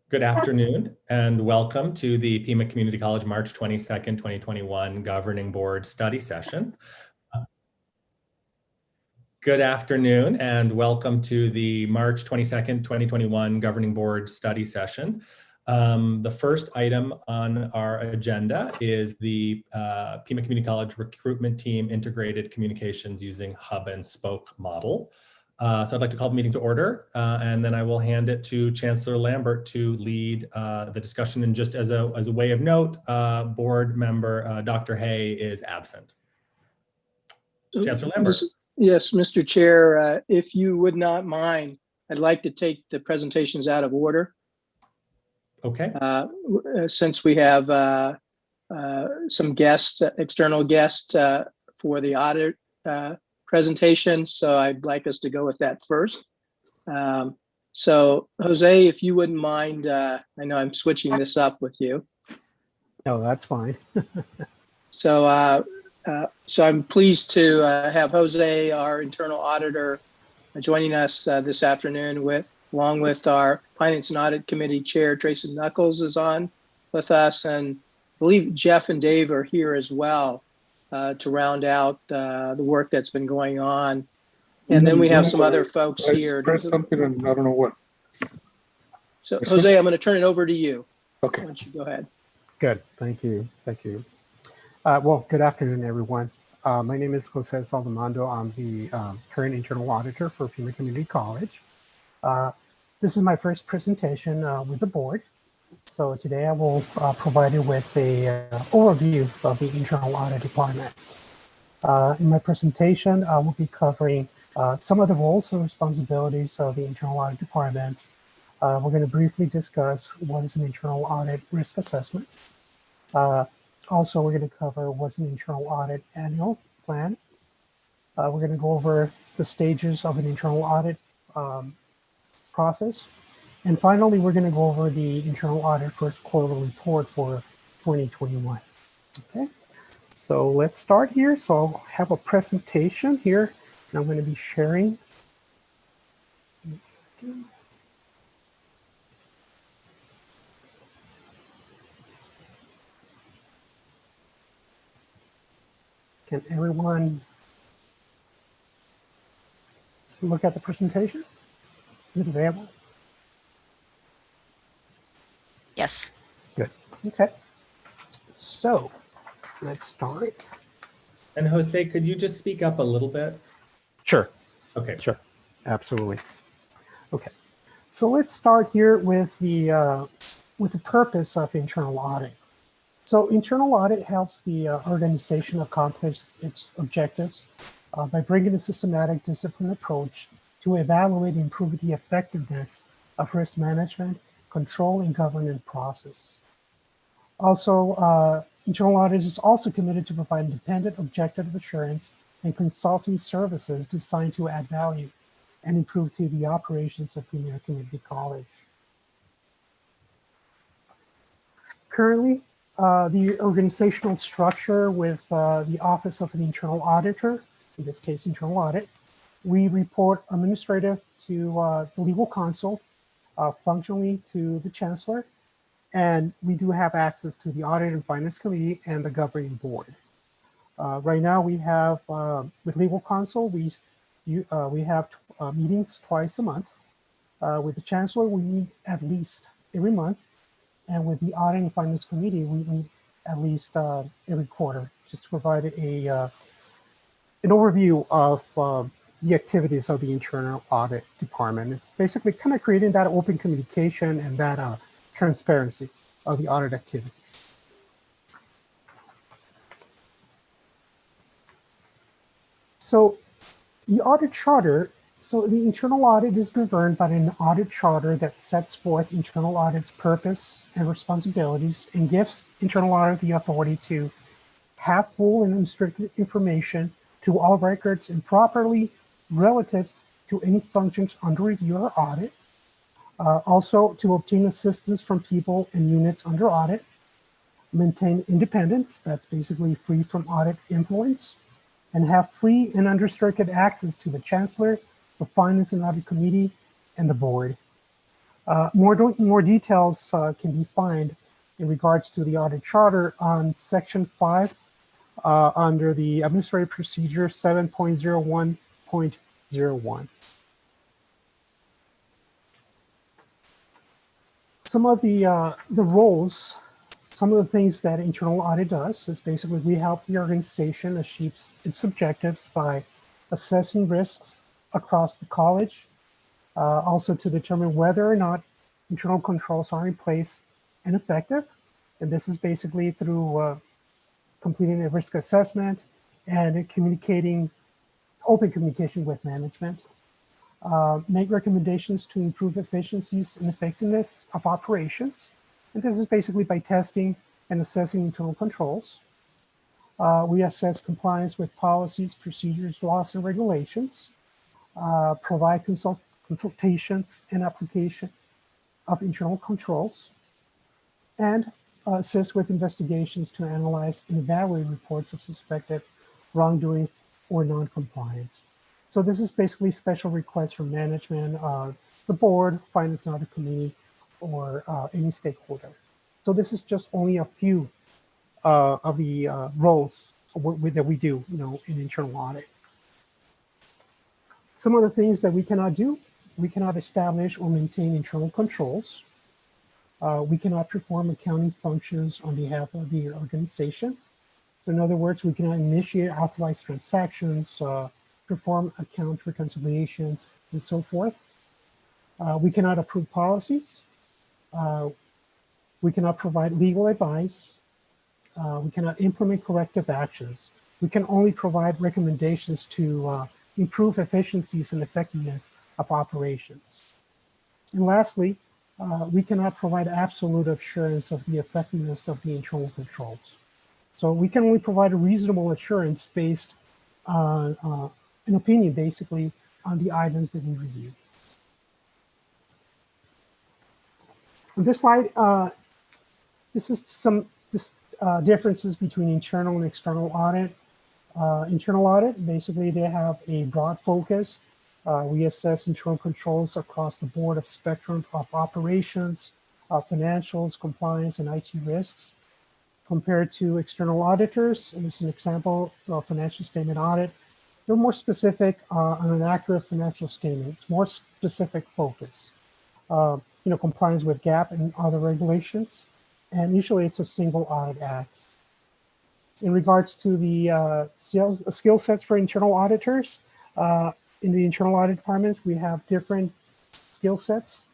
Good afternoon and welcome to the Pima Community College March 22nd, 2021 Governing Board Study Session. Good afternoon and welcome to the March 22nd, 2021 Governing Board Study Session. The first item on our agenda is the Pima Community College Recruitment Team Integrated Communications using Hub and Spoke model. So I'd like to call the meeting to order, and then I will hand it to Chancellor Lambert to lead the discussion. And just as a way of note, board member Dr. Hay is absent. Chancellor Lambert. Yes, Mr. Chair, if you would not mind, I'd like to take the presentations out of order. Okay. Since we have some guests, external guests for the audit presentation, so I'd like us to go with that first. So Jose, if you wouldn't mind, I know I'm switching this up with you. No, that's fine. So I'm pleased to have Jose, our internal auditor, joining us this afternoon, along with our Finance and Audit Committee Chair, Tracy Knuckles, is on with us, and I believe Jeff and Dave are here as well to round out the work that's been going on. And then we have some other folks here. Press something and I don't know what. So Jose, I'm going to turn it over to you. Okay. Why don't you go ahead? Good. Thank you. Thank you. Well, good afternoon, everyone. My name is Jose Salvamando. I'm the current internal auditor for Pima Community College. This is my first presentation with the board. So today I will provide you with a overview of the internal audit department. In my presentation, I will be covering some of the roles and responsibilities of the internal audit department. We're going to briefly discuss what is an internal audit risk assessment. Also, we're going to cover what's an internal audit annual plan. We're going to go over the stages of an internal audit process. And finally, we're going to go over the internal audit first quarterly report for 2021. Okay, so let's start here. So I'll have a presentation here, and I'm going to be sharing. Give me a second. Can everyone look at the presentation? Is it available? Yes. Good. Okay. So let's start. And Jose, could you just speak up a little bit? Sure. Okay. Sure. Absolutely. Okay. So let's start here with the purpose of internal audit. So internal audit helps the organization accomplish its objectives by bringing a systematic, disciplined approach to evaluate and improve the effectiveness of risk management, control, and governance processes. Also, internal audit is also committed to provide independent, objective assurance and consulting services designed to add value and improve to the operations of Pima Community College. Currently, the organizational structure with the Office of an Internal Auditor, in this case, internal audit, we report administrative to the legal counsel, functionally to the chancellor, and we do have access to the Audit and Finance Committee and the governing board. Right now, we have with legal counsel, we have meetings twice a month. With the chancellor, we meet at least every month. And with the Audit and Finance Committee, we meet at least every quarter, just to provide an overview of the activities of the internal audit department. It's basically kind of creating that open communication and that transparency of the audit activities. So the Audit Charter. So the internal audit is governed by an audit charter that sets forth internal audit's purpose and responsibilities and gives internal audit the authority to have full and unrestricted information to all records and properly relative to any functions under review or audit. Also to obtain assistance from people and units under audit, maintain independence, that's basically free from audit influence, and have free and unrestricted access to the chancellor, the Finance and Audit Committee, and the board. More details can be found in regards to the Audit Charter on Section 5 under the Administrative Procedure 7.01.01. Some of the roles, some of the things that internal audit does is basically we help the organization achieve its objectives by assessing risks across the college, also to determine whether or not internal controls are in place and effective. And this is basically through completing a risk assessment and open communication with management. Make recommendations to improve efficiencies and effectiveness of operations. And this is basically by testing and assessing internal controls. We assess compliance with policies, procedures, laws, and regulations. Provide consultations and application of internal controls, and assist with investigations to analyze and evaluate reports of suspected wrongdoing or non-compliance. So this is basically special requests from management, the board, finance and audit committee, or any stakeholder. So this is just only a few of the roles that we do, in internal audit. Some of the things that we cannot do: we cannot establish or maintain internal controls. We cannot perform accounting functions on behalf of the organization. So in other words, we cannot initiate authorized transactions, perform account reconciliations, and so forth. We cannot approve policies. We cannot provide legal advice. We cannot implement corrective actions. We can only provide recommendations to improve efficiencies and effectiveness of operations. And lastly, we cannot provide absolute assurance of the effectiveness of the internal controls. So we can only provide a reasonable assurance based on an opinion, basically, on the items that we review. On this slide, this is some differences between internal and external audit. Internal audit, basically, they have a broad focus. We assess internal controls across the board of spectrum of operations, financials, compliance, and IT risks. Compared to external auditors, and this is an example of financial statement audit, they're more specific on an accurate financial statement. It's more specific focus. Compliance with GAAP and other regulations, and usually it's a single audit act. In regards to the skill sets for internal auditors, in the internal audit department, we have different skill sets.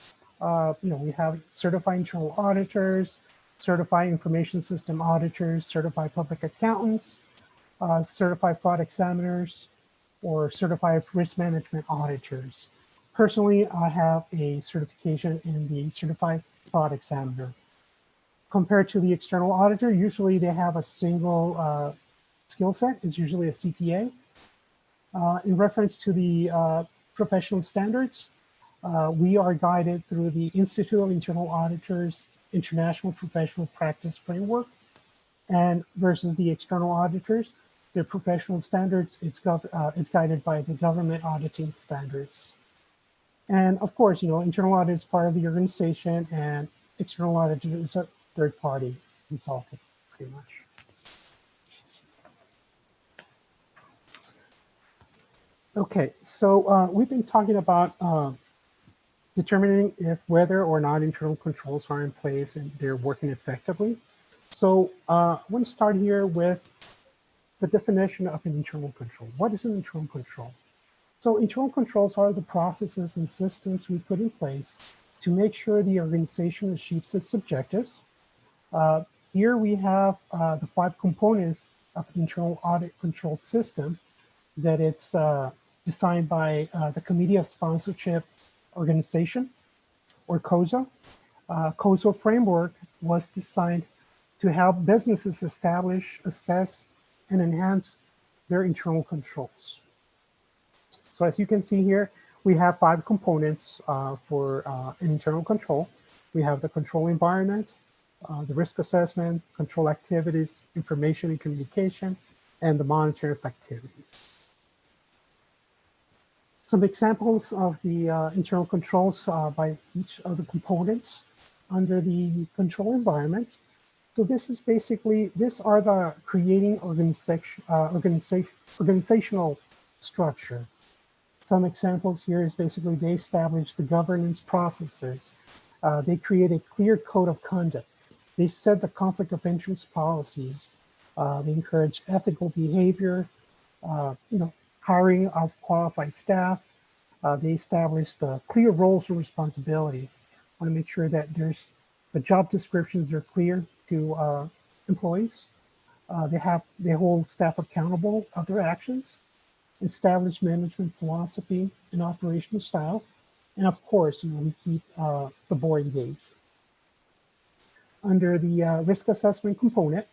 We have certified internal auditors, certified information system auditors, certified public accountants, certified fraud examiners, or certified risk management auditors. Personally, I have a certification in the certified fraud examiner. Compared to the external auditor, usually they have a single skill set. It's usually a CPA. In reference to the professional standards, we are guided through the Institute of Internal Auditors International Professional Practice Framework, and versus the external auditors, their professional standards, it's guided by the government auditing standards. And of course, internal audit is part of the organization, and external audit is a third-party consultant, pretty much. Okay, so we've been talking about determining whether or not internal controls are in place and they're working effectively. So I want to start here with the definition of an internal control. What is an internal control? So internal controls are the processes and systems we put in place to make sure the organization achieves its objectives. Here we have the 5 components of an internal audit control system that it's designed by the Committee of Sponsorship Organization, or COSO. COSO framework was designed to help businesses establish, assess, and enhance their internal controls. So as you can see here, we have 5 components for an internal control. We have the control environment, the risk assessment, control activities, information and communication, and the monitoring of activities. Some examples of the internal controls by each of the components under the control environment. So this is basically, these are the creating organizational structure. Some examples here is basically they establish the governance processes. They create a clear code of conduct. They set the conflict of interest policies. They encourage ethical behavior, hiring of qualified staff. They establish the clear roles and responsibility. Want to make sure that the job descriptions are clear to employees. They hold staff accountable of their actions, establish management philosophy and operational style, and of course, we keep the board engaged. Under the risk assessment component,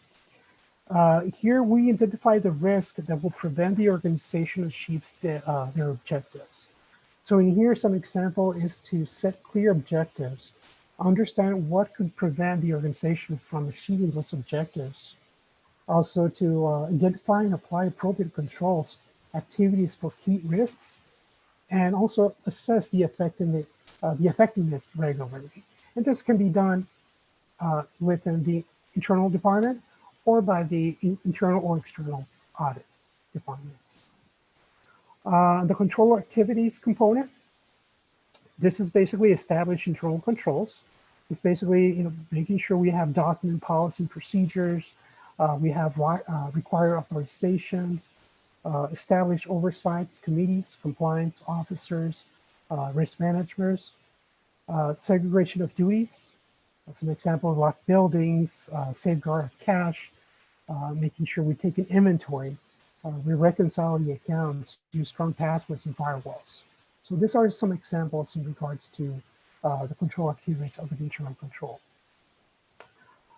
here we identify the risk that will prevent the organization achieve their objectives. So in here, some example is to set clear objectives, understand what could prevent the organization from achieving those objectives. Also to identify and apply appropriate controls, activities for key risks, and also assess the effectiveness regularly. And this can be done within the internal department or by the internal or external audit departments. The control activities component, this is basically establish internal controls. It's basically making sure we have document policy procedures, we have required authorizations, establish oversights, committees, compliance officers, risk managers, segregation of duties. Some examples, locked buildings, safeguard of cash, making sure we take an inventory, we reconcile the accounts, use strong passwords and firewalls. So these are some examples in regards to the control activities of the internal control.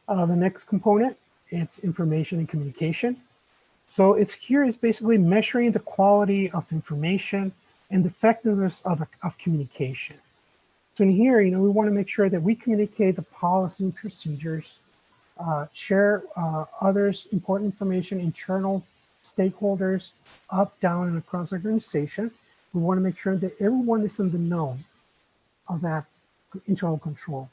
The next component, it's information and communication. So here is basically measuring the quality of information and the effectiveness of communication. So in here, we want to make sure that we communicate the policy and procedures, share others' important information, internal stakeholders, up, down, and across the organization. We want to make sure that everyone is in the know of that internal control.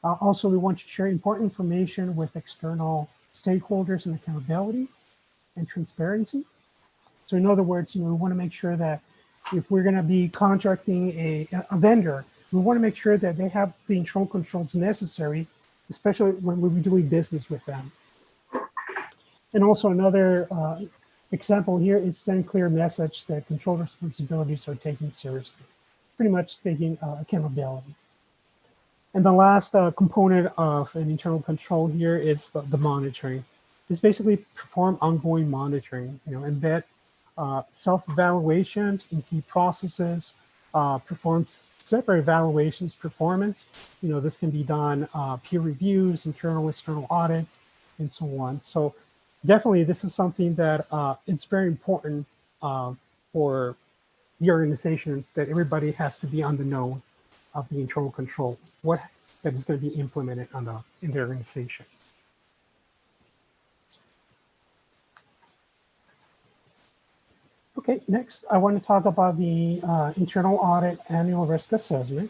Also, we want to share important information with external stakeholders and accountability and transparency. So in other words, we want to make sure that if we're going to be contracting a vendor, we want to make sure that they have the internal controls necessary, especially when we're doing business with them. And also another example here is send clear message that control responsibilities are taken seriously, pretty much taking accountability. And the last component of an internal control here is the monitoring. It's basically perform ongoing monitoring, embed self-evaluations in key processes, perform separate evaluations, performance. This can be done peer reviews, internal, external audits, and so on. So definitely this is something that it's very important for the organization that everybody has to be on the know of the internal control, what that is going to be implemented in the organization. Okay, next I want to talk about the internal audit annual risk assessment.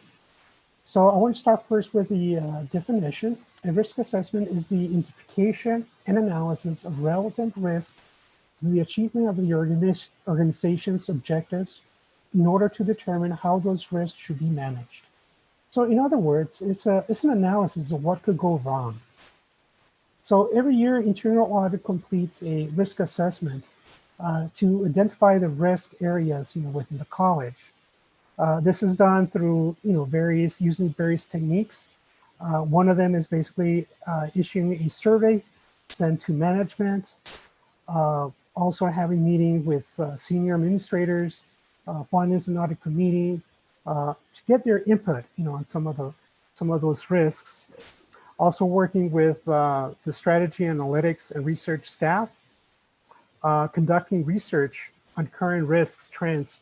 So I want to start first with the definition. A risk assessment is the identification and analysis of relevant risk to the achievement of the organization's objectives in order to determine how those risks should be managed. So in other words, it's an analysis of what could go wrong. So every year, internal audit completes a risk assessment to identify the risk areas, within the college. This is done through, using various techniques. One of them is basically issuing a survey sent to management, also having meeting with senior administrators, finance and audit committee, to get their input, on some of those risks. Also working with the strategy, analytics, and research staff, conducting research on current risks trends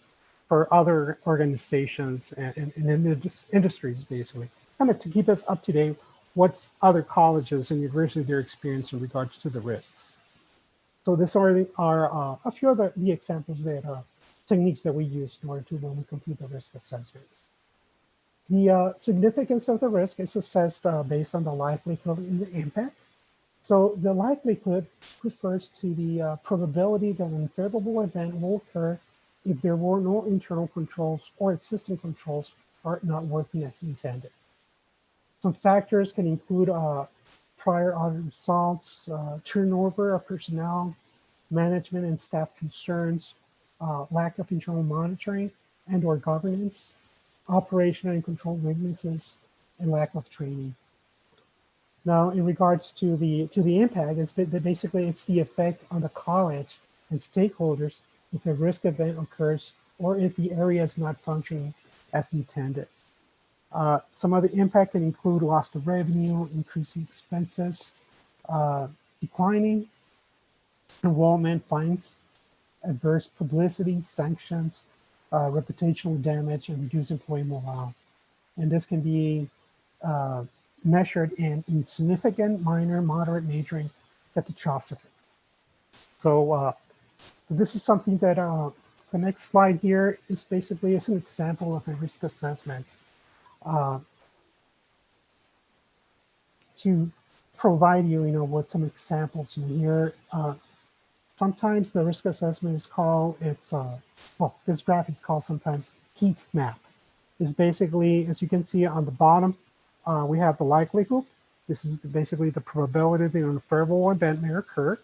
for other organizations and industries, basically, kind of to keep us up to date what other colleges and universities they're experiencing in regards to the risks. So these are a few of the examples that techniques that we use in order to when we complete the risk assessment. The significance of the risk is assessed based on the likelihood and the impact. So the likelihood refers to the probability that an unfavorable event will occur if there were no internal controls or existing controls are not working as intended. Some factors can include prior audit results, turnover of personnel, management and staff concerns, lack of internal monitoring and or governance, operational and control weaknesses, and lack of training. Now, in regards to the impact, it's basically it's the effect on the college and stakeholders if a risk event occurs or if the area is not functioning as intended. Some of the impact can include loss of revenue, increasing expenses, declining enrollment, fines, adverse publicity, sanctions, reputational damage, and reduced employee morale. And this can be measured in insignificant, minor, moderate, major, and catastrophic. So this is something that the next slide here is basically an example of a risk assessment to provide you, with some examples in here. Sometimes the risk assessment is called, this graph is called sometimes heat map. It's basically, as you can see on the bottom, we have the likelihood. This is basically the probability that an unfavorable event may occur.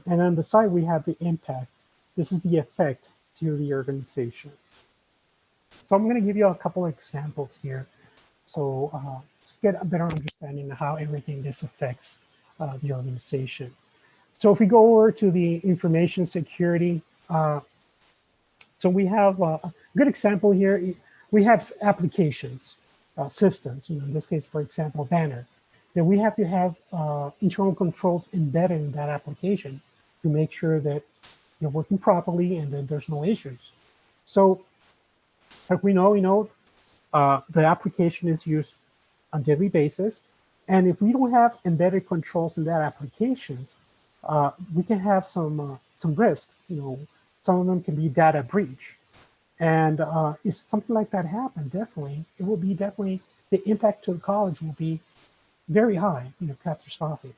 And on the side, we have the impact. This is the effect to the organization. So I'm going to give you a couple of examples here. So just get a better understanding of how everything this affects the organization. So if we go over to the information security, so we have a good example here. We have applications, systems, in this case, for example, Banner, that we have to have internal controls embedded in that application to make sure that they're working properly and that there's no issues. So like we know, the application is used on a daily basis. And if we don't have embedded controls in that applications, we can have some risk. Some of them can be data breach. And if something like that happens, definitely, it will be the impact to the college will be very high, catastrophic.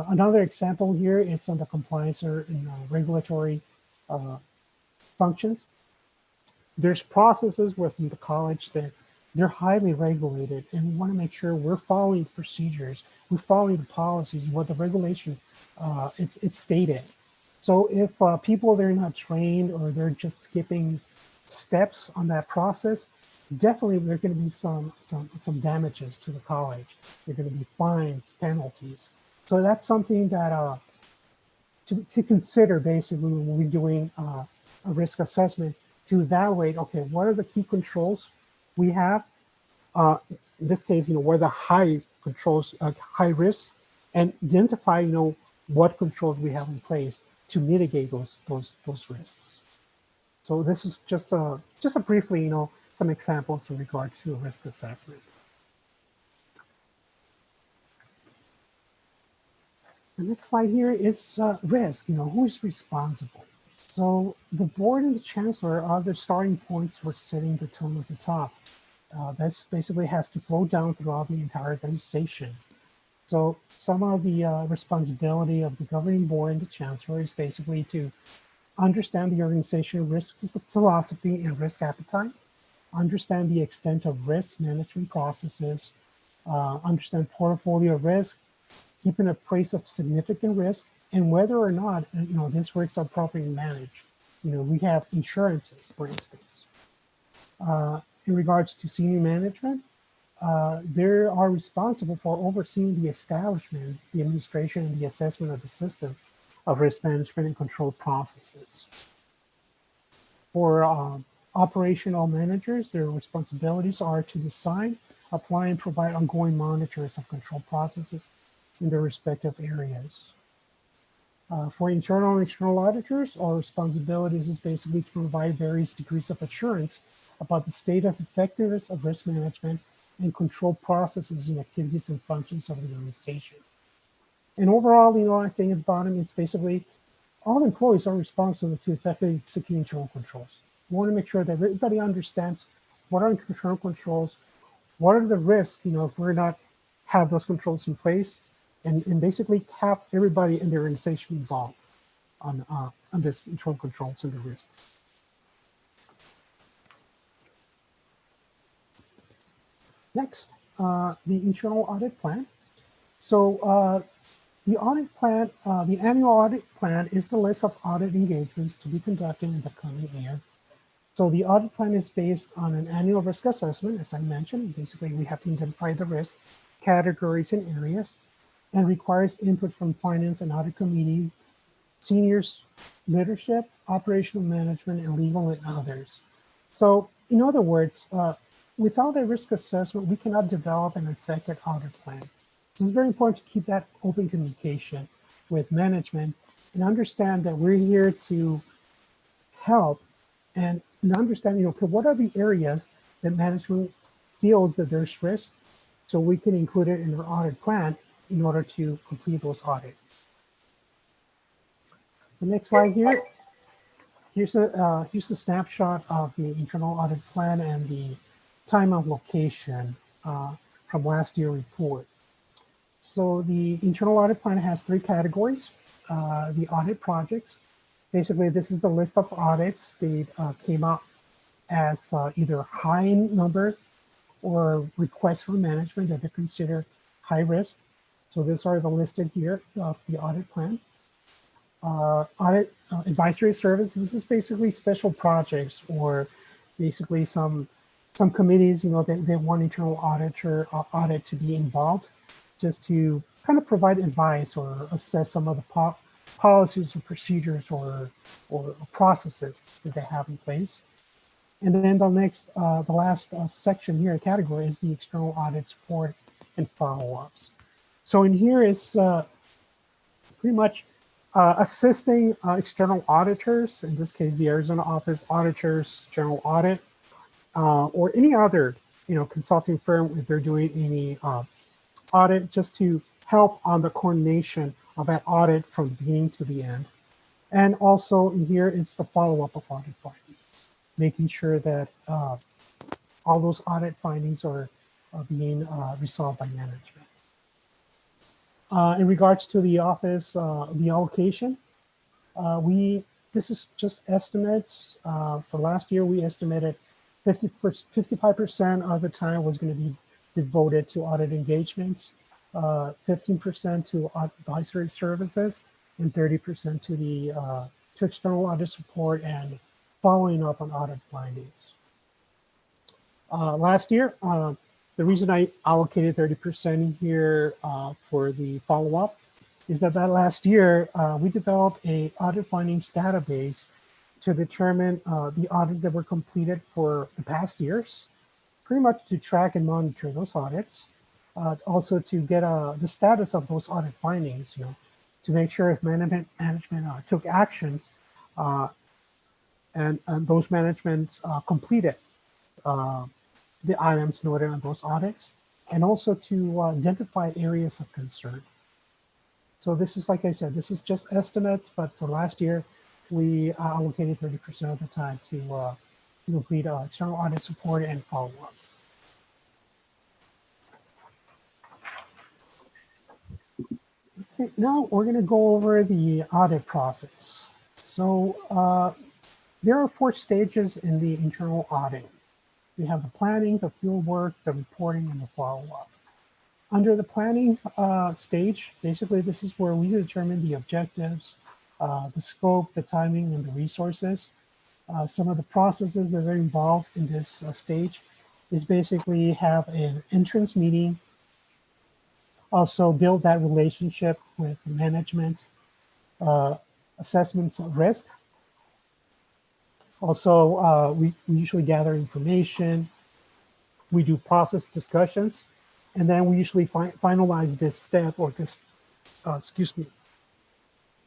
Another example here is on the compliance or regulatory functions. There's processes within the college that they're highly regulated, and we want to make sure we're following the procedures, we're following the policies, what the regulation it's stated. So if people they're not trained or they're just skipping steps on that process, definitely there are going to be some damages to the college. There are going to be fines, penalties. So that's something that to consider basically when we're doing a risk assessment to evaluate. Okay, what are the key controls we have? In this case, where the high controls, high risk, and identify what controls we have in place to mitigate those risks. So this is just a briefly, some examples in regards to a risk assessment. The next slide here is risk. Who is responsible? So the board and the chancellor are the starting points for setting the tone at the top. This basically has to flow down throughout the entire organization. So some of the responsibility of the governing board and the chancellor is basically to understand the organization risk philosophy and risk appetite, understand the extent of risk management processes, understand portfolio risk, keeping a trace of significant risk, and whether or not these risks are properly managed. We have insurances, for instance. In regards to senior management, they are responsible for overseeing the establishment, the administration, and the assessment of the system of risk management and control processes. For operational managers, their responsibilities are to design, apply, and provide ongoing monitors of control processes in their respective areas. For internal and external auditors, our responsibilities is basically to provide various degrees of assurance about the state of effectiveness of risk management and control processes and activities and functions of the organization. And overall, I think at the bottom, it's basically all employees are responsible to effectively execute internal controls. We want to make sure that everybody understands what are internal controls, what are the risks, if we're not have those controls in place, and basically have everybody in the organization involved on this internal controls and the risks. Next, the internal audit plan. So the audit plan, the annual audit plan is the list of audit engagements to be conducted in the coming year. So the audit plan is based on an annual risk assessment, as I mentioned. Basically, we have to identify the risk categories and areas, and requires input from finance and audit committee, seniors, leadership, operational management, and legal and others. So in other words, without a risk assessment, we cannot develop an effective audit plan. So it's very important to keep that open communication with management and understand that we're here to help and understand, what are the areas that management feels that there's risk, so we can include it in our audit plan in order to complete those audits. The next slide here. Here's a snapshot of the internal audit plan and the time and location from last year's report. So the internal audit plan has 3 categories. The audit projects. Basically, this is the list of audits that came up as either high in number or requests from management that they consider high risk. So these are the listed here of the audit plan. Audit advisory service. This is basically special projects or basically some committees, they want internal auditor audit to be involved, just to kind of provide advice or assess some of the policies or procedures or processes that they have in place. And then the last section here, category, is the external audit support and follow-ups. So in here is pretty much assisting external auditors, in this case, the Arizona office auditors, general audit, or any other, consulting firm if they're doing any audit, just to help on the coordination of that audit from the beginning to the end. And also in here, it's the follow-up of audit findings, making sure that all those audit findings are being resolved by management. In regards to the office, the allocation, this is just estimates. For last year, we estimated 55% of the time was going to be devoted to audit engagements, 15% to advisory services, and 30% to external audit support and following up on audit findings. Last year, the reason I allocated 30% here for the follow-up is that last year we developed a audit findings database to determine the audits that were completed for the past years, pretty much to track and monitor those audits, also to get the status of those audit findings, to make sure if management took actions and those managements completed the items noted on those audits, and also to identify areas of concern. So this is, like I said, this is just estimates, but for last year, we allocated 30% of the time to complete external audit support and follow-ups. Okay, now we're going to go over the audit process. So there are 4 stages in the internal audit. We have the planning, the field work, the reporting, and the follow-up. Under the planning stage, basically this is where we determine the objectives, the scope, the timing, and the resources. Some of the processes that are involved in this stage is basically have an entrance meeting, also build that relationship with management, assessments of risk. Also, we usually gather information, we do process discussions, and then we usually finalize this step or this,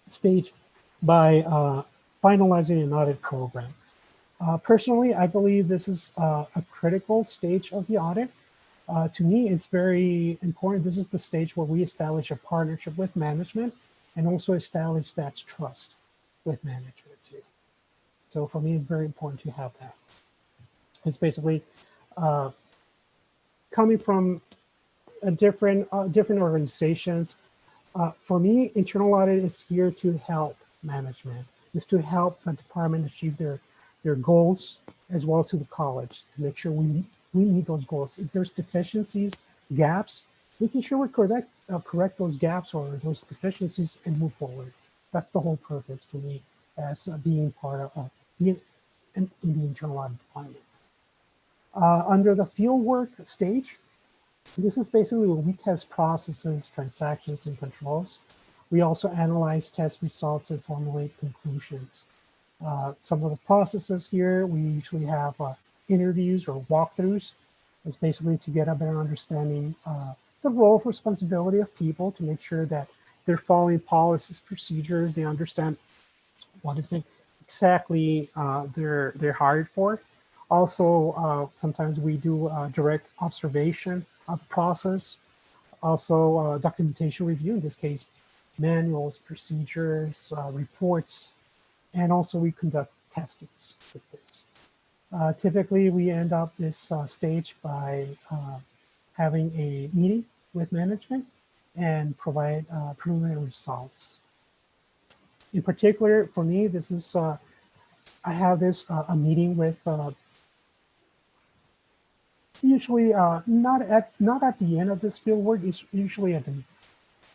stage by finalizing an audit program. Personally, I believe this is a critical stage of the audit. To me, it's very important. This is the stage where we establish a partnership with management and also establish that trust. with management too. So for me, it's very important to have that. It's basically coming from a different organizations. For me, internal audit is here to help management, is to help the department achieve their goals, as well to the college, to make sure we meet those goals. If there's deficiencies, gaps, making sure we correct those gaps or those deficiencies and move forward. That's the whole purpose for me as being part of being in the internal audit department. Under the fieldwork stage, this is basically where we test processes, transactions, and controls. We also analyze test results and formulate conclusions. Some of the processes here, we usually have interviews or walkthroughs. It's basically to get a better understanding the role of responsibility of people to make sure that they're following policies, procedures, they understand what is it exactly they're hired for. Also, sometimes we do direct observation of the process. Also, documentation review, in this case, manuals, procedures, reports, and also we conduct testings with this. Typically, we end up this stage by having a meeting with management and provide preliminary results. In particular, for me, this is I have this a meeting with usually not at the end of this field work. It's usually at the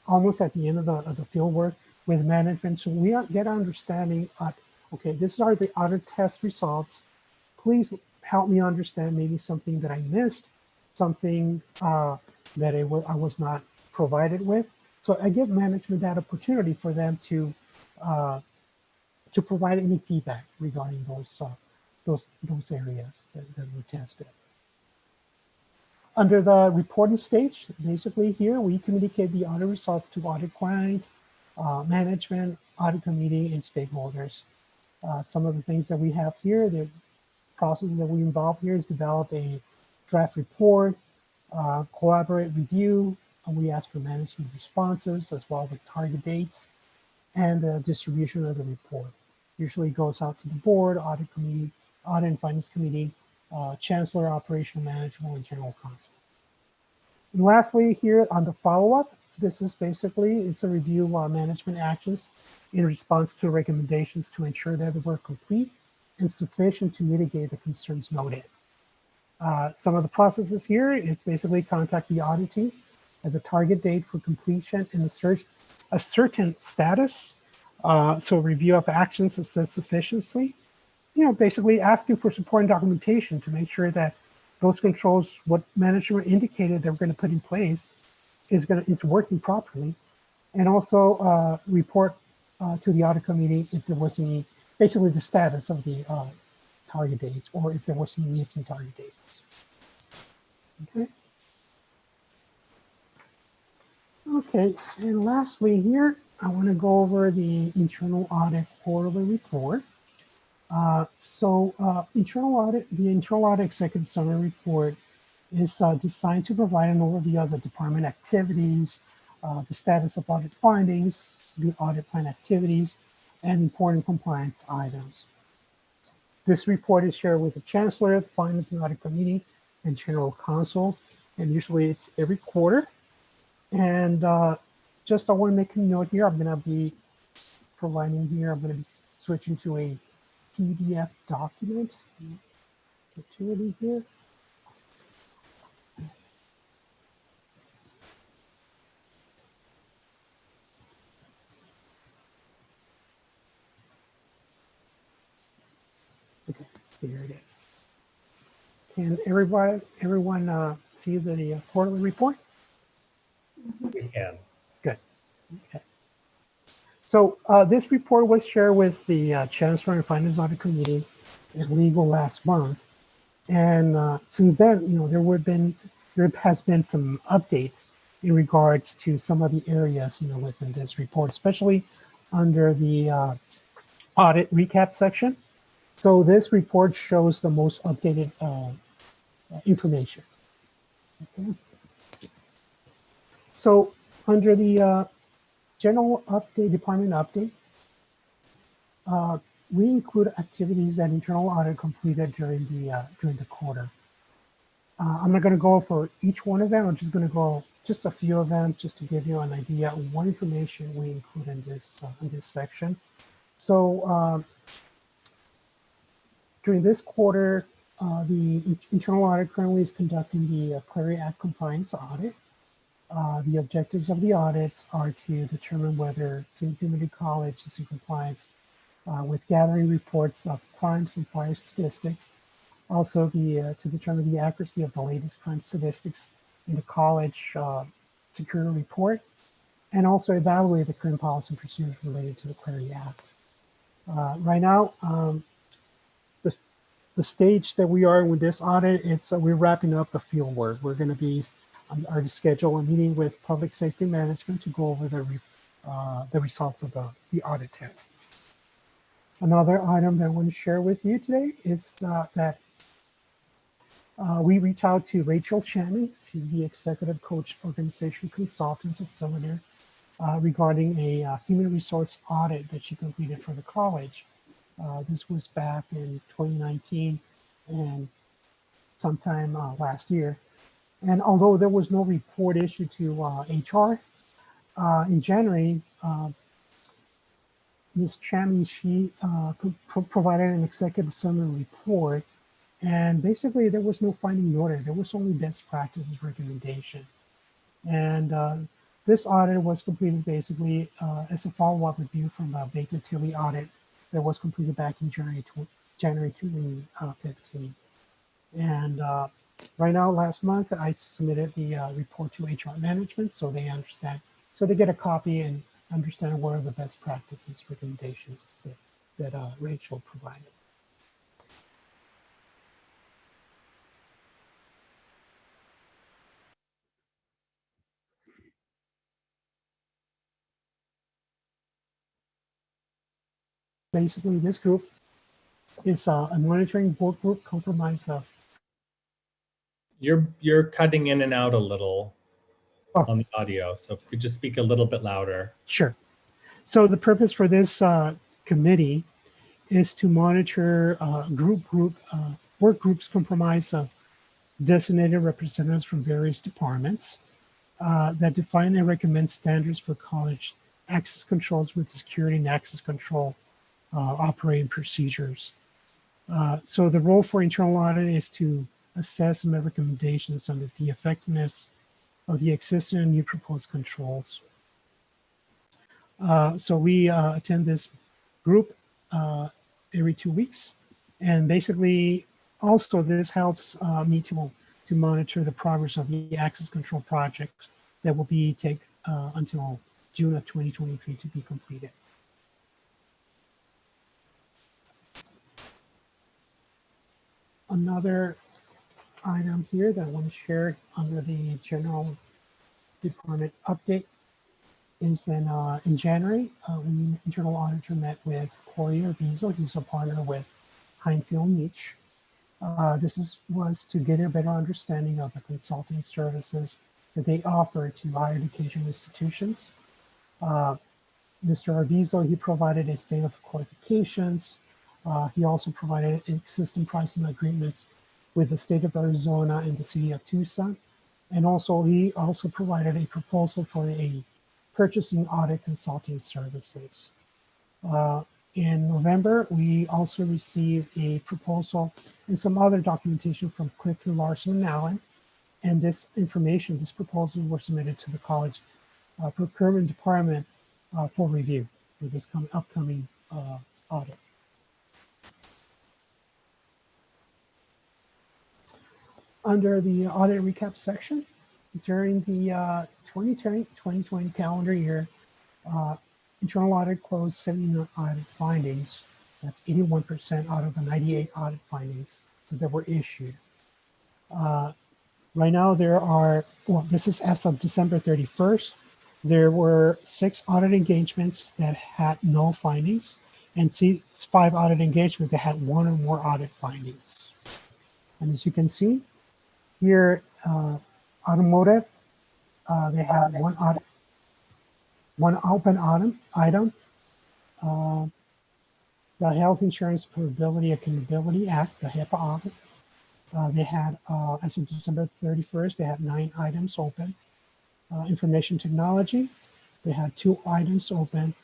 almost at the end of the field work with management, so we get an understanding of, okay, these are the audit test results. Please help me understand maybe something that I missed, something that I was not provided with. So I give management that opportunity for them to provide any feedback regarding those areas that were tested. Under the reporting stage, basically here we communicate the audit results to audit client, management, audit committee, and stakeholders. Some of the things that we have here, the process that we involve here is develop a draft report, collaborate review, and we ask for management responses as well with target dates and the distribution of the report. Usually goes out to the board, audit committee, audit and finance committee, chancellor, operational management, and general counsel. And lastly, here on the follow-up, this is basically, it's a review of our management actions in response to recommendations to ensure that they were complete and sufficient to mitigate the concerns noted. Some of the processes here, it's basically contact the audit team at the target date for completion and a certain status. So review of actions assess sufficiency. Basically asking for supporting documentation to make sure that those controls, what management indicated they're going to put in place, is working properly, and also report to the audit committee if there was any, basically the status of the target dates, or if there was any missing target dates. Okay. Okay, and lastly here, I want to go over the internal audit quarterly report. The internal audit executive summary report is designed to provide an overview of the department activities, the status of audit findings, the audit plan activities, and important compliance items. This report is shared with the chancellor, the finance and audit committee, and general counsel, and usually it's every quarter. And just I want to make a note here, I'm going to be providing here, I'm going to be switching to a PDF document. Opportunity here. Okay, here it is. Can everyone see the quarterly report? We can. Good. Okay. So this report was shared with the Chancellor and Finance Audit Committee and Legal last month, and since then, there has been some updates in regards to some of the areas within this report, especially under the Audit Recap section. So this report shows the most updated information. Okay. So under the general update, department update, we include activities that internal audit completed during the quarter. I'm not going to go for each one of them. I'm just going to go just a few of them just to give you an idea of what information we include in this section. So during this quarter, the internal audit currently is conducting the Clery Act compliance audit. The objectives of the audits are to determine whether community college is in compliance with gathering reports of crimes and fire statistics. Also, to determine the accuracy of the latest crime statistics in the college security report, and also evaluate the current policy and procedures related to the Clery Act. Right now, the stage that we are with this audit, we're wrapping up the field work. We're going to be already scheduled a meeting with public safety management to go over the results of the audit tests. Another item that I want to share with you today is that we reached out to Rachel Channing. She's the executive coach organization consultant facilitator regarding a human resource audit that she completed for the college. This was back in 2019 and sometime last year. And although there was no report issued to HR, in January, Ms. Channing, she provided an executive summary report. And basically, there was no finding noted. There was only best practices recommendation. And this audit was completed basically as a follow-up review from a Baker Tilly audit that was completed back in January 2015. And right now, last month, I submitted the report to HR management so they understand, so they get a copy and understand what are the best practices recommendations that Rachel provided. Basically, this group is a monitoring board group comprised of. You're cutting in and out a little Oh. on the audio, so if you could just speak a little bit louder. Sure. So the purpose for this committee is to monitor work groups comprised of designated representatives from various departments that define and recommend standards for college access controls with security and access control operating procedures. So the role for internal audit is to assess and make recommendations on the effectiveness of the existing and new proposed controls. So we attend this group every 2 weeks. And basically, also this helps me to monitor the progress of the access control project that will take until June of 2023 to be completed. Another item here that I want to share under the general department update is in January, we internal auditor met with Corey Arvizo. He's a partner with Heinfield Nietzsche. This was to get a better understanding of the consulting services that they offer to higher education institutions. Mr. Arvizo, he provided a state of qualifications. He also provided existing pricing agreements with the state of Arizona and the city of Tucson. And also, he also provided a proposal for a purchasing audit consulting services. In November, we also received a proposal and some other documentation from Clifton Larson and Allen. And this proposals were submitted to the college procurement department for review for this upcoming audit. Under the audit recap section, during the 2020 calendar year, internal audit closed 79 audit findings. That's 81% out of the 98 audit findings that were issued. Right now, this is as of December 31st. There were 6 audit engagements that had no findings, and 5 audit engagements that had 1 or more audit findings. And as you can see here, automotive, they had one open item. the Health Insurance Portability Accountability Act, the HIPAA audit. They had, as of December 31st, they had 9 items open. Information technology, they had 2 items open.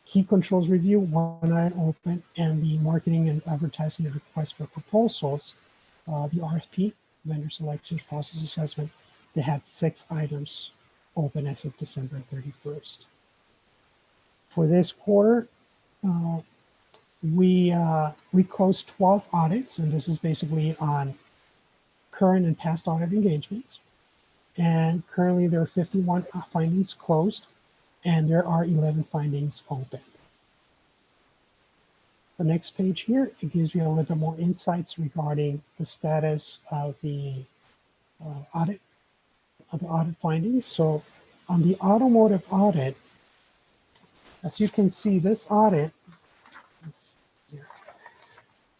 Key controls review, 1 item open, and the marketing and advertisement request for proposals, the RFP, vendor selections process assessment, they had 6 items open as of December 31st. For this quarter, we closed 12 audits, and this is basically on current and past audit engagements. And currently there are 51 findings closed, and there are 11 findings open. The next page here, it gives you a little bit more insights regarding the status of the audit findings. So on the automotive audit, as you can see, this audit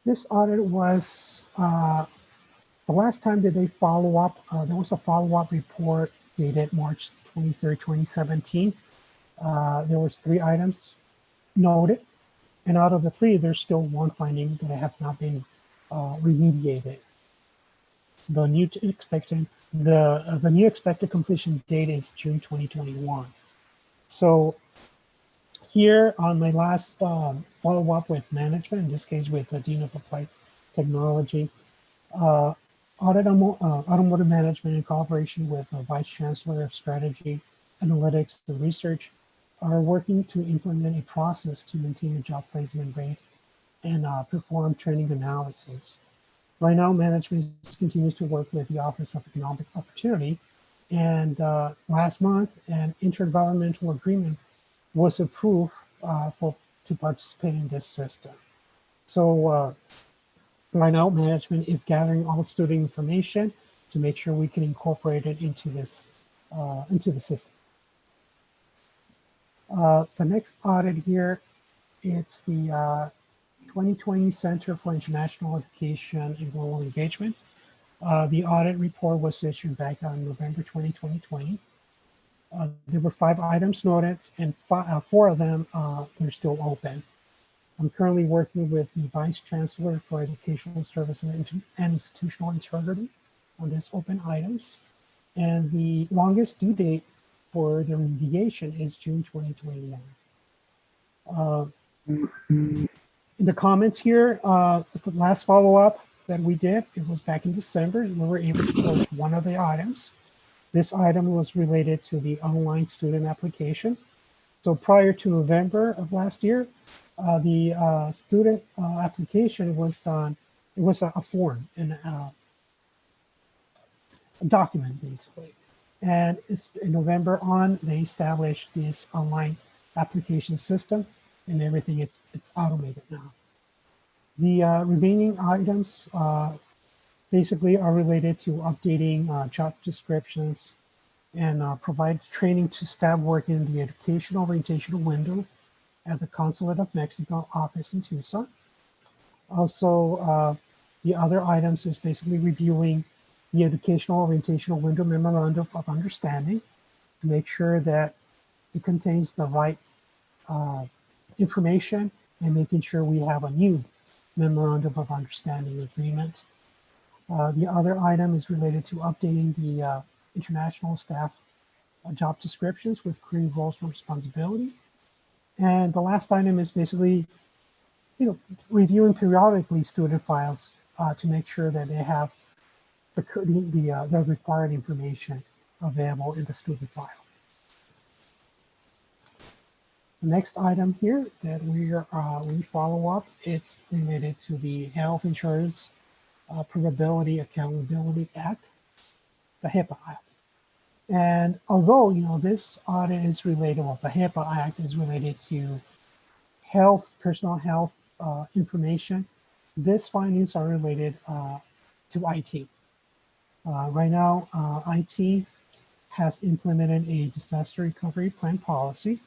was the last time that they follow up. There was a follow-up report dated March 23rd, 2017. There was 3 items noted, and out of the 3, there's still 1 finding that have not been remediated. The new expected completion date is June 2021. So here on my last follow-up with management, in this case with the Dean of Applied Technology, automotive management in cooperation with the Vice Chancellor of Strategy, Analytics, and Research are working to implement a process to maintain a job placement rate and perform training analysis. Right now, management continues to work with the Office of Economic Opportunity, and last month, an intergovernmental agreement was approved to participate in this system. So right now, management is gathering all student information to make sure we can incorporate it into this into the system. The next audit here, it's the 2020 Center for International Education and Global Engagement. The audit report was issued back on November 2020. There were 5 items noted, and 4 of them they're still open. I'm currently working with the Vice Chancellor for Educational Service and Institutional Integrity on these open items. And the longest due date for the remediation is June 2021. In the comments here, the last follow-up that we did, it was back in December. We were able to close 1 of the items. This item was related to the online student application. So prior to November of last year, the student application was done. It was a form and a document, basically. And in November on, they established this online application system, and everything, it's automated now. The remaining items basically are related to updating job descriptions and provide training to staff working in the educational orientational window at the Consulate of Mexico office in Tucson. Also, the other items is basically reviewing the educational orientational window memorandum of understanding to make sure that it contains the right information, and making sure we have a new memorandum of understanding agreement. The other item is related to updating the international staff job descriptions with clear roles and responsibility. And the last item is basically, reviewing periodically student files to make sure that they have the required information available in the student file. The next item here that we follow up, it's related to the Health Insurance Portability Accountability Act, the HIPAA Act. And although, this audit is related, the HIPAA Act is related to health, personal health information, these findings are related to IT. Right now, IT has implemented a disaster recovery plan policy.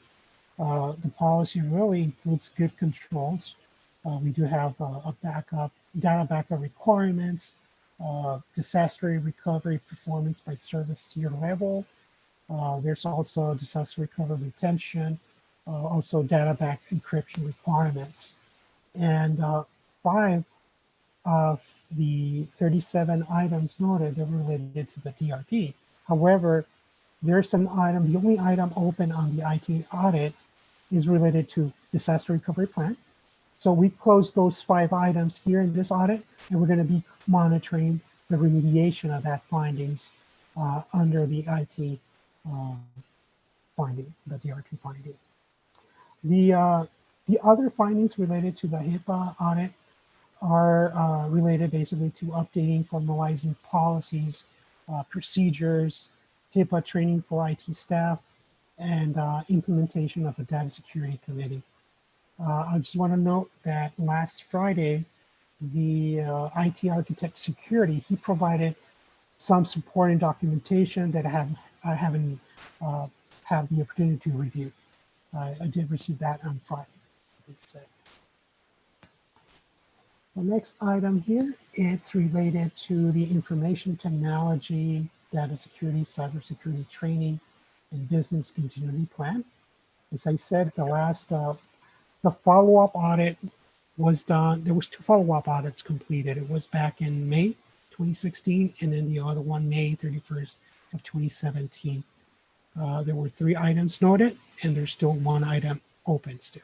The policy really includes good controls. We do have data backup requirements, disaster recovery performance by service tier level. There's also disaster recovery retention, also data back encryption requirements. And 5 of the 37 items noted that were related to the DRP. However, there's some item, the only item open on the IT audit is related to disaster recovery plan. So we closed those 5 items here in this audit, and we're going to be monitoring the remediation of that findings under the IT finding, the DRT finding. The other findings related to the HIPAA audit are related basically to updating, formalizing policies, procedures, HIPAA training for IT staff, and implementation of a data security committee. I just want to note that last Friday, the IT architect security, he provided some support and documentation that I haven't had the opportunity to review. I did receive that on Friday. The next item here, it's related to the information technology, data security, cybersecurity training, and business continuity plan. As I said, the follow-up audit was done. There was 2 follow-up audits completed. It was back in May 2016, and then the other one, May 31st of 2017. There were 3 items noted, and there's still 1 item open still.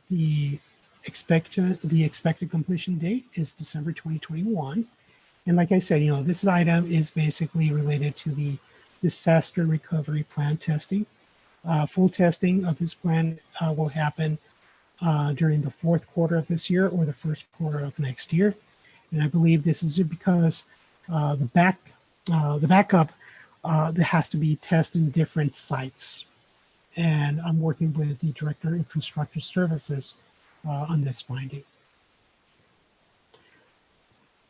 The expected completion date is December 2021. And like I said, this item is basically related to the disaster recovery plan testing. Full testing of this plan will happen during the 4th quarter of this year or the 1st quarter of next year. And I believe this is because the backup that has to be tested in different sites. And I'm working with the Director of Infrastructure Services on this finding.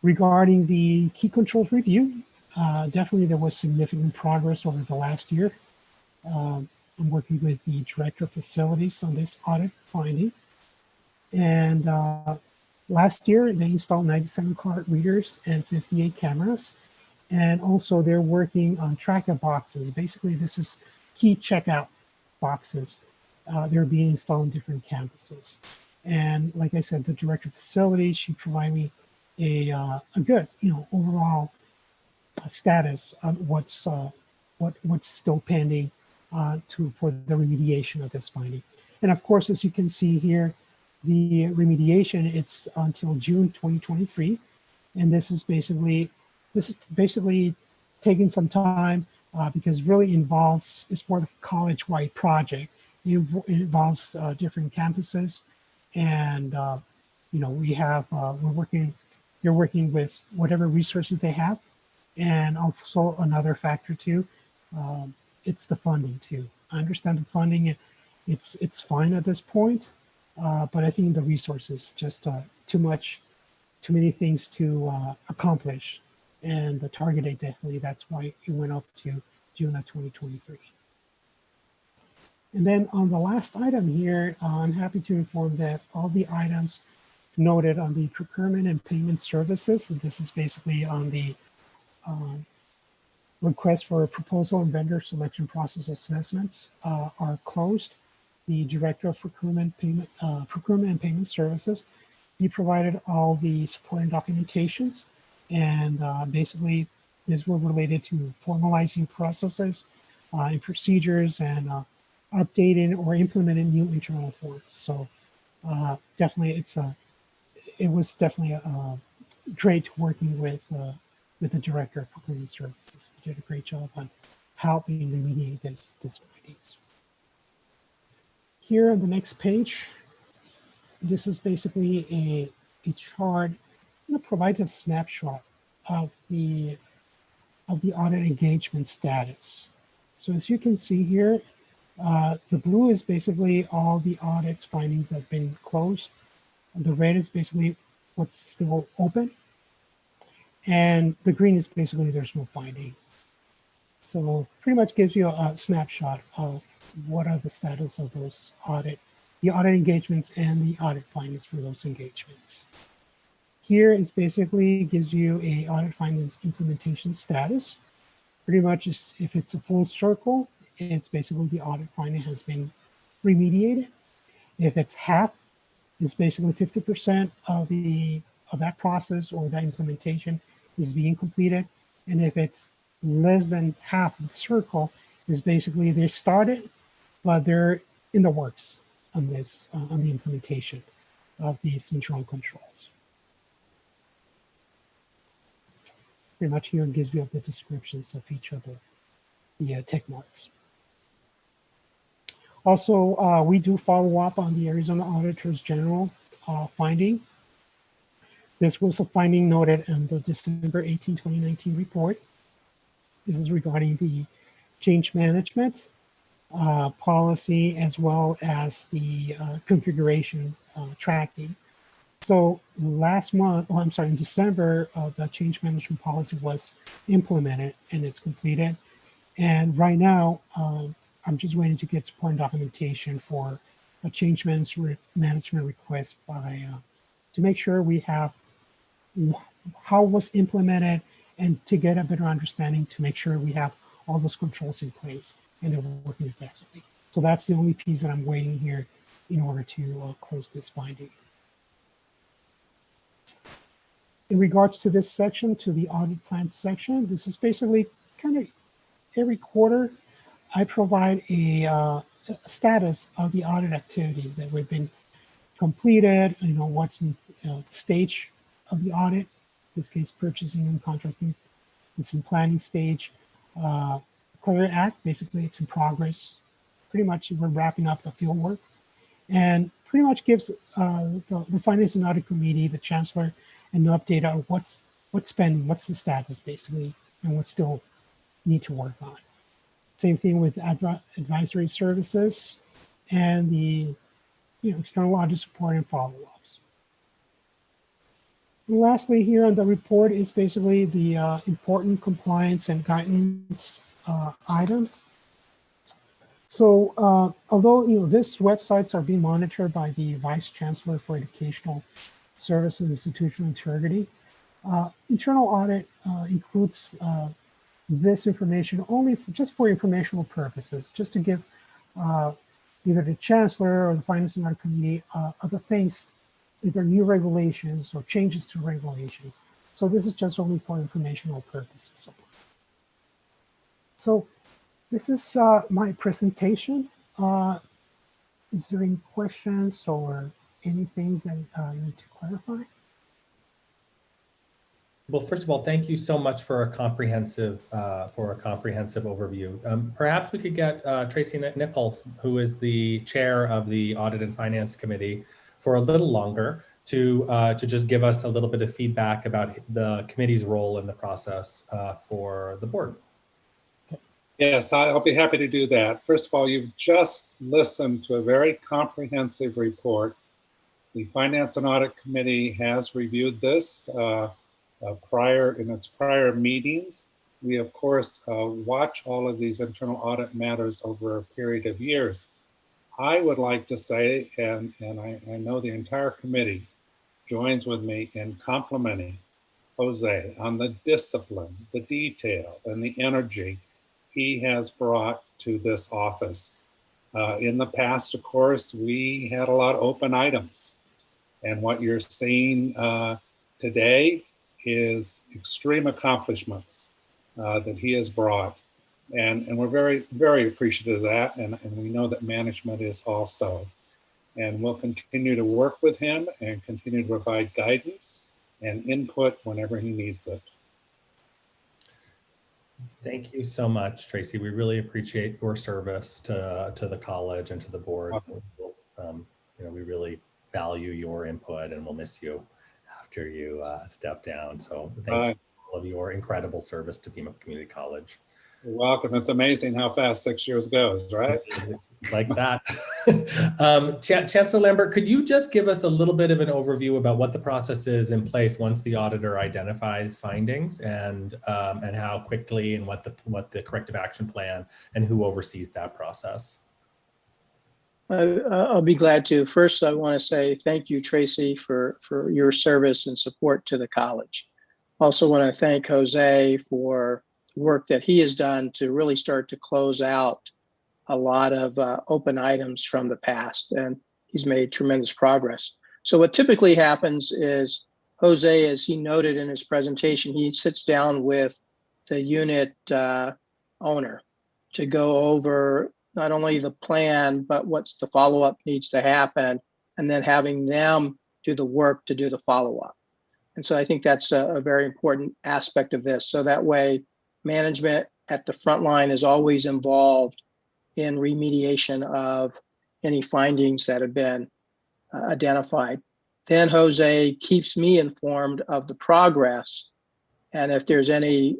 Regarding the key controls review, definitely there was significant progress over the last year. I'm working with the Director of Facilities on this audit finding. And last year, they installed 97 card readers and 58 cameras. And also they're working on tracker boxes. Basically, this is key checkout boxes. They're being installed on different campuses. And like I said, the Director of Facilities, she provided me a good, overall status on what's still pending for the remediation of this finding. And of course, as you can see here, the remediation it's until June 2023, and this is basically taking some time because really it's more of a college-wide project. It involves different campuses, and they're working with whatever resources they have, and also another factor too, it's the funding too. I understand the funding, it's fine at this point, but I think the resources just too many things to accomplish, and the target date definitely, that's why it went up to June of 2023. And then on the last item here, I'm happy to inform that all the items noted on the procurement and payment services, so this is basically on the request for a proposal and vendor selection process assessments are closed. The Director of Procurement and Payment Services, he provided all the supporting documentations, and basically these were related to formalizing processes and procedures and updating or implementing new internal forms. So definitely it was definitely great working with the Director of Procurement Services. He did a great job on helping remediate this findings. Here on the next page, this is basically a chart that provides a snapshot of the audit engagement status. So as you can see here, the blue is basically all the audits findings that have been closed. The red is basically what's still open. And the green is basically there's no finding. So pretty much gives you a snapshot of what are the status of those the audit engagements and the audit findings for those engagements. Here is basically gives you a audit findings implementation status. Pretty much if it's a full circle, it's basically the audit finding has been remediated. If it's half, is basically 50% of that process or that implementation is being completed. And if it's less than half of the circle, is basically they started, but they're in the works on this, on the implementation of these internal controls. Pretty much here it gives you the descriptions of each of the tick marks. Also, we do follow up on the Arizona Auditor's General finding. This was a finding noted in the December 18, 2019 report. This is regarding the change management policy as well as the configuration tracking. So last month, oh, I'm sorry, in December, the change management policy was implemented and it's completed. And right now, I'm just waiting to get supporting documentation for a change management request by to make sure we have how it was implemented and to get a better understanding to make sure we have all those controls in place and they're working effectively. So that's the only piece that I'm waiting here in order to close this finding. In regards to this section, to the audit plan section, this is basically kind of every quarter I provide a status of the audit activities that we've been completed, what's in the stage of the audit, in this case, purchasing and contracting. It's in planning stage. Clear Act, basically it's in progress. Pretty much we're wrapping up the field work and pretty much gives the Finance and Audit Committee, the Chancellor, an update on what's pending, what's the status basically, and what still need to work on. Same thing with advisory services and the external audit support and follow-ups. And lastly, here on the report is basically the important compliance and guidance items. So although these websites are being monitored by the Vice Chancellor for Educational Services Institutional Integrity, internal audit includes this information only just for informational purposes, just to give either the Chancellor or the Finance and Audit Committee other things, either new regulations or changes to regulations. So this is just only for informational purposes. So this is my presentation. Is there any questions or any things that you need to clarify? Well, first of all, thank you so much for a comprehensive overview. Perhaps we could get Tracy Nichols, who is the chair of the Audit and Finance Committee, for a little longer to just give us a little bit of feedback about the committee's role in the process for the board. Yes, I'll be happy to do that. First of all, you've just listened to a very comprehensive report. The Finance and Audit Committee has reviewed this in its prior meetings. We, of course, watch all of these internal audit matters over a period of years. I would like to say, and I know the entire committee joins with me in complimenting Jose on the discipline, the detail, and the energy he has brought to this office. In the past, of course, we had a lot of open items. And what you're seeing today is extreme accomplishments that he has brought. And we're very, very appreciative of that. And we know that management is also. And we'll continue to work with him and continue to provide guidance and input whenever he needs it. Thank you so much, Tracy. We really appreciate your service to the college and to the board. We really value your input and we'll miss you after you step down. So thank you for all of your incredible service to Pima Community College. You're welcome. It's amazing how fast 6 years goes, right? Like that. Chancellor Lambert, could you just give us a little bit of an overview about what the process is in place once the auditor identifies findings and how quickly and what the corrective action plan and who oversees that process? I'll be glad to. First, I want to say thank you, Tracy, for your service and support to the college. Also want to thank Jose for work that he has done to really start to close out a lot of open items from the past, and he's made tremendous progress. So what typically happens is Jose, as he noted in his presentation, he sits down with the unit owner to go over not only the plan, but what's the follow-up needs to happen, and then having them do the work to do the follow-up. And so I think that's a very important aspect of this. So that way management at the front line is always involved in remediation of any findings that have been identified. Then Jose keeps me informed of the progress. And if there's any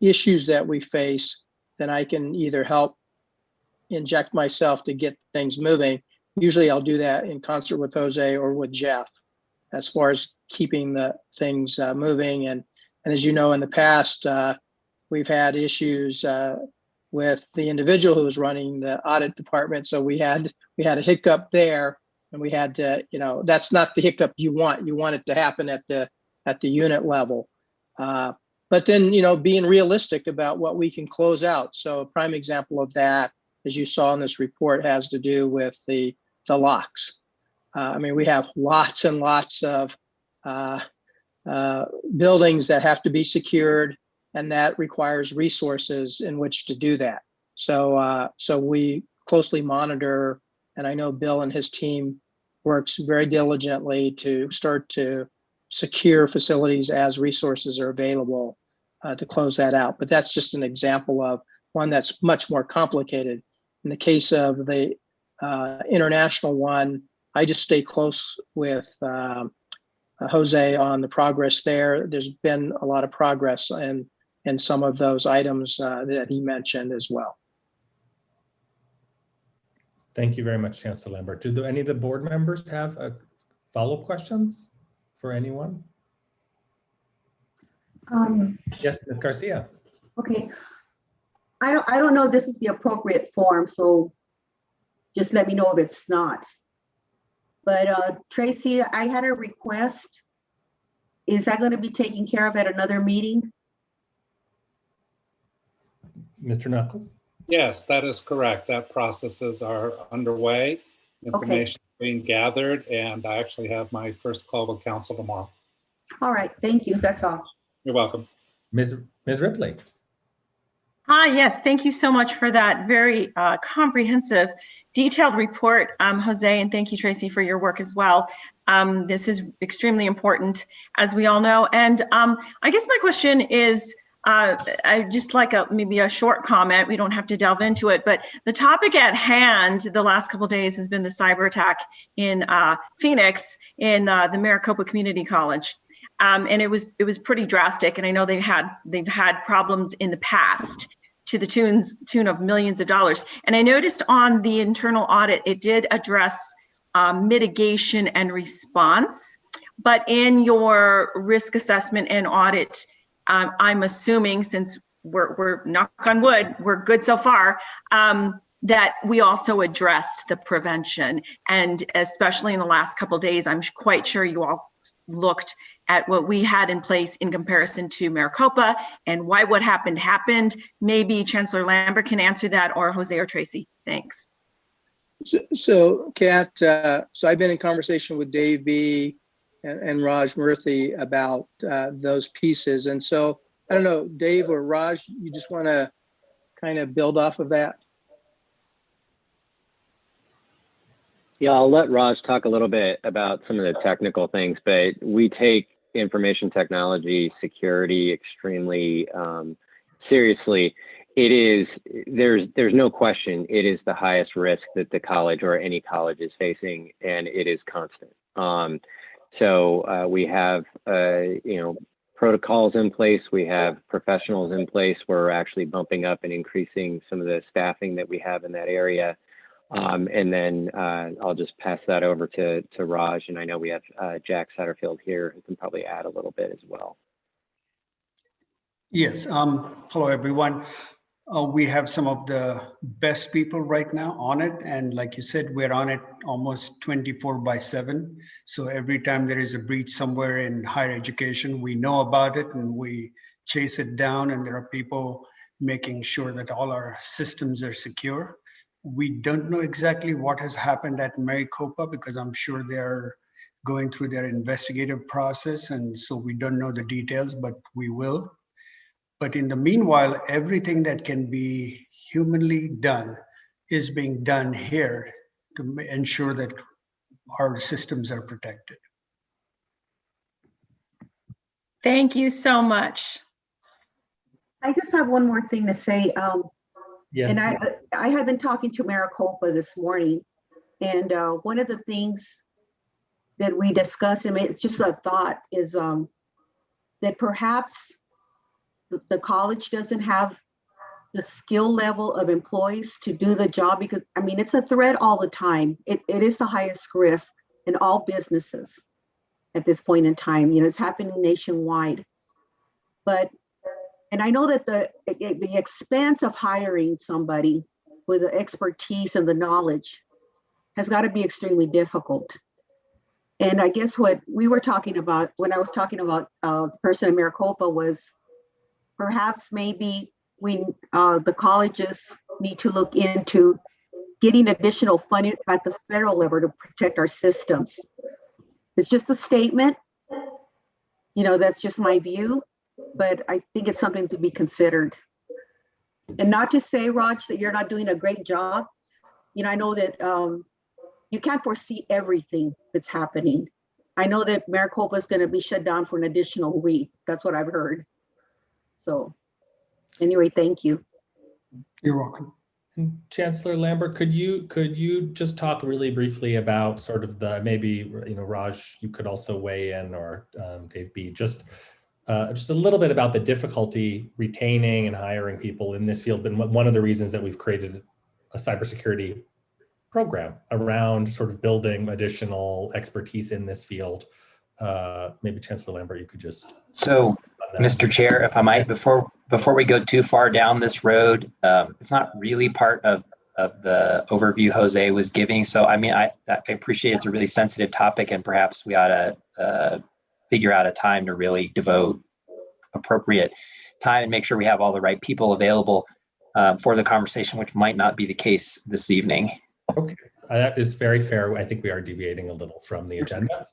issues that we face, then I can either help inject myself to get things moving. Usually I'll do that in concert with Jose or with Jeff as far as keeping the things moving. And as you know, in the past, we've had issues with the individual who was running the audit department. So we had a hiccup there, and we had to, that's not the hiccup you want. You want it to happen at the unit level. But then, being realistic about what we can close out. So a prime example of that, as you saw in this report, has to do with the locks. We have lots and lots of buildings that have to be secured, and that requires resources in which to do that. So we closely monitor, and I know Bill and his team works very diligently to start to secure facilities as resources are available to close that out. But that's just an example of one that's much more complicated. In the case of the international one, I just stay close with Jose on the progress there. There's been a lot of progress in some of those items that he mentioned as well. Thank you very much, Chancellor Lambert. Do any of the board members have follow-up questions for anyone? Yes, Ms. Garcia. Okay. I don't know if this is the appropriate form, so just let me know if it's not. But Tracy, I had a request. Is that going to be taken care of at another meeting? Mr. Knuckles? Yes, that is correct. That processes are underway. Information being gathered, and I actually have my first call with council tomorrow. All right, thank you. That's all. You're welcome. Ms. Ripley. Hi, yes, thank you so much for that very comprehensive, detailed report, Jose, and thank you, Tracy, for your work as well. This is extremely important, as we all know. And I guess my question is, I just like maybe a short comment. We don't have to delve into it, but the topic at hand the last couple of days has been the cyber attack in Phoenix in the Maricopa Community College. And it was pretty drastic. And I know they've had problems in the past to the tune of millions of dollars. And I noticed on the internal audit, it did address mitigation and response, but in your risk assessment and audit, I'm assuming, since we're knock on wood, we're good so far, that we also addressed the prevention. And especially in the last couple of days, I'm quite sure you all looked at what we had in place in comparison to Maricopa and why what happened. Maybe Chancellor Lambert can answer that, or Jose or Tracy. Thanks. So Kat, so I've been in conversation with Dave B. and Raj Murthy about those pieces. And so, I don't know, Dave or Raj, you just want to kind of build off of that? Yeah, I'll let Raj talk a little bit about some of the technical things, but we take information technology security extremely seriously. There's no question, it is the highest risk that the college or any college is facing, and it is constant. So we have, protocols in place. We have professionals in place. We're actually bumping up and increasing some of the staffing that we have in that area. And then I'll just pass that over to Raj. And I know we have Jack Satterfield here who can probably add a little bit as well. Yes. Hello, everyone. We have some of the best people right now on it. And like you said, we're on it almost 24/7. So every time there is a breach somewhere in higher education, we know about it and we chase it down. And there are people making sure that all our systems are secure. We don't know exactly what has happened at Maricopa because I'm sure they're going through their investigative process. And so we don't know the details, but we will. But in the meanwhile, everything that can be humanly done is being done here to ensure that our systems are protected. Thank you so much. I just have one more thing to say. Yes. And I have been talking to Maricopa this morning, and one of the things that we discussed, I mean, it's just a thought, is that perhaps the college doesn't have the skill level of employees to do the job, because I mean, it's a threat all the time. It is the highest risk in all businesses at this point in time. You know, it's happening nationwide. And I know that the expense of hiring somebody with the expertise and the knowledge has got to be extremely difficult. And I guess what we were talking about when I was talking about the person in Maricopa was perhaps maybe the colleges need to look into getting additional funding at the federal level to protect our systems. It's just a statement, you know, that's just my view, but I think it's something to be considered. And not to say, Raj, that you're not doing a great job. You know, I know that you can't foresee everything that's happening. I know that Maricopa is going to be shut down for an additional week. That's what I've heard. So anyway, thank you. You're welcome. And Chancellor Lambert, could you just talk really briefly about sort of the, maybe, you know, Raj, you could also weigh in, or Dave B, just a little bit about the difficulty retaining and hiring people in this field. And one of the reasons that we've created a cybersecurity program around sort of building additional expertise in this field. Maybe Chancellor Lambert, you could just. So, Mr. Chair, if I might, before we go too far down this road, it's not really part of the overview Jose was giving. So, I mean, I appreciate it's a really sensitive topic, and perhaps we ought to figure out a time to really devote appropriate time and make sure we have all the right people available for the conversation, which might not be the case this evening. Okay, that is very fair. I think we are deviating a little from the agenda.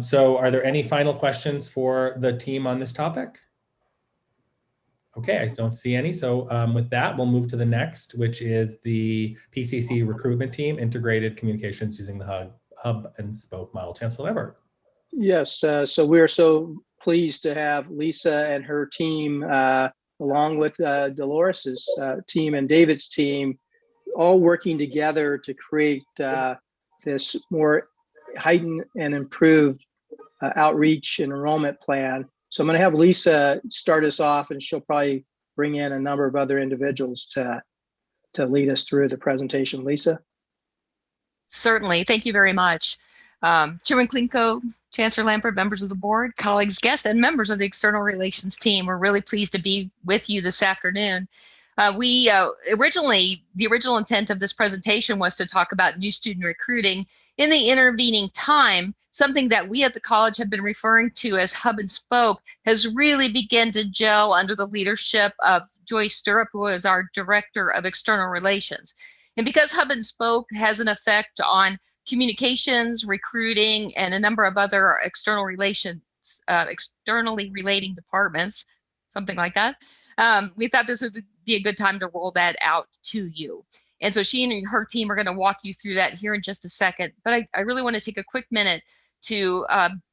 So are there any final questions for the team on this topic? Okay, I don't see any. So with that, we'll move to the next, which is the PCC recruitment team, integrated communications using the hub and spoke model. Chancellor Lambert. Yes, so we're so pleased to have Lisa and her team, along with Dolores's team and David's team, all working together to create this more heightened and improved outreach and enrollment plan. So I'm going to have Lisa start us off, and she'll probably bring in a number of other individuals to lead us through the presentation. Lisa? Certainly. Thank you very much. Chairman Klinko, Chancellor Lambert, members of the board, colleagues, guests, and members of the external relations team. We're really pleased to be with you this afternoon. The original intent of this presentation was to talk about new student recruiting. In the intervening time, something that we at the college have been referring to as hub and spoke has really begun to gel under the leadership of Joyce Stirrup, who is our Director of External Relations. And because hub and spoke has an effect on communications, recruiting, and a number of other externally relating departments, something like that, we thought this would be a good time to roll that out to you. And so she and her team are going to walk you through that here in just a second. But I really want to take a quick minute to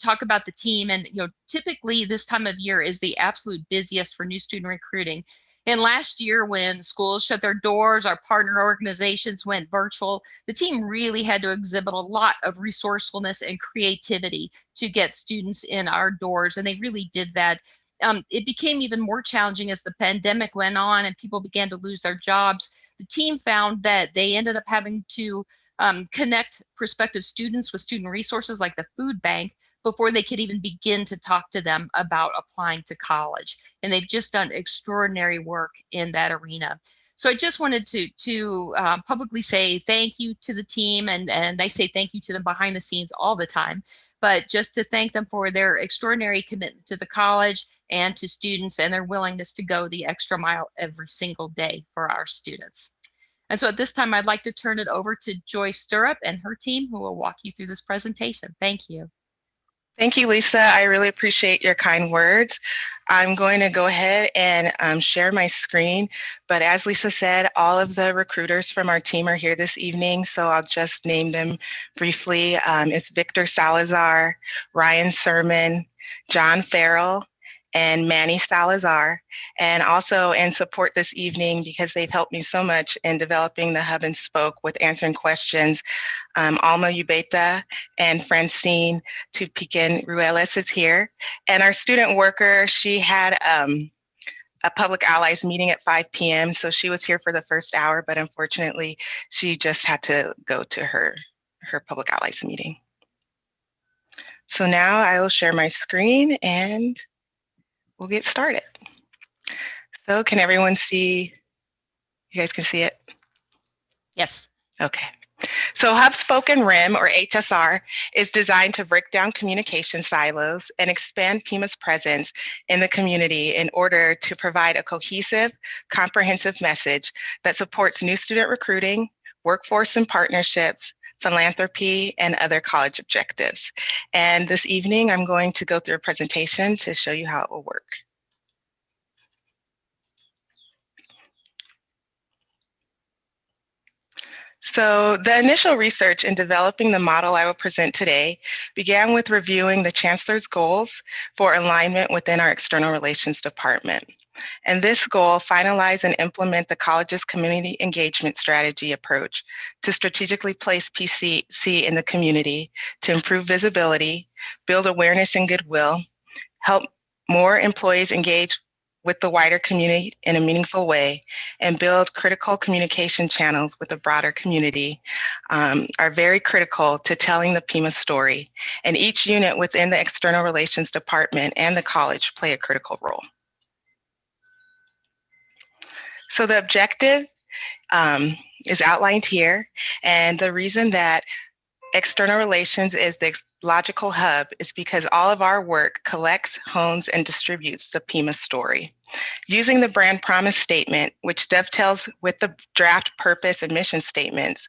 talk about the team. And typically this time of year is the absolute busiest for new student recruiting. And last year, when schools shut their doors, our partner organizations went virtual, the team really had to exhibit a lot of resourcefulness and creativity to get students in our doors. And they really did that. It became even more challenging as the pandemic went on and people began to lose their jobs. The team found that they ended up having to connect prospective students with student resources like the food bank before they could even begin to talk to them about applying to college. And they've just done extraordinary work in that arena. So I just wanted to publicly say thank you to the team, and I say thank you to them behind the scenes all the time, but just to thank them for their extraordinary commitment to the college and to students and their willingness to go the extra mile every single day for our students. And so at this time, I'd like to turn it over to Joy Stirrup and her team who will walk you through this presentation. Thank you. Thank you, Lisa. I really appreciate your kind words. I'm going to go ahead and share my screen. But as Lisa said, all of the recruiters from our team are here this evening, so I'll just name them briefly. It's Victor Salazar, Ryan Thurman, John Farrell, and Manny Salazar, and also in support this evening because they've helped me so much in developing the hub and spoke with answering questions. Alma Ubeta and Francine Tupican Ruelas is here. And our student worker, she had a public allies meeting at 5 p.m. So she was here for the first hour, but unfortunately she just had to go to her public allies meeting. So now I will share my screen and we'll get started. So can everyone see? You guys can see it? Yes. Okay. So Hub Spoken RIM, or HSR, is designed to break down communication silos and expand Pima's presence in the community in order to provide a cohesive, comprehensive message that supports new student recruiting, workforce and partnerships, philanthropy, and other college objectives. And this evening, I'm going to go through a presentation to show you how it will work. So the initial research in developing the model I will present today began with reviewing the Chancellor's goals for alignment within our External Relations Department. And this goal, finalize and implement the college's community engagement strategy approach to strategically place PCC in the community to improve visibility, build awareness and goodwill, help more employees engage with the wider community in a meaningful way, and build critical communication channels with the broader community are very critical to telling the Pima story. And each unit within the External Relations Department and the college play a critical role. So the objective is outlined here. And the reason that External Relations is the logical hub is because all of our work collects, hones, and distributes the Pima story. Using the brand promise statement, which dovetails with the draft purpose and mission statements,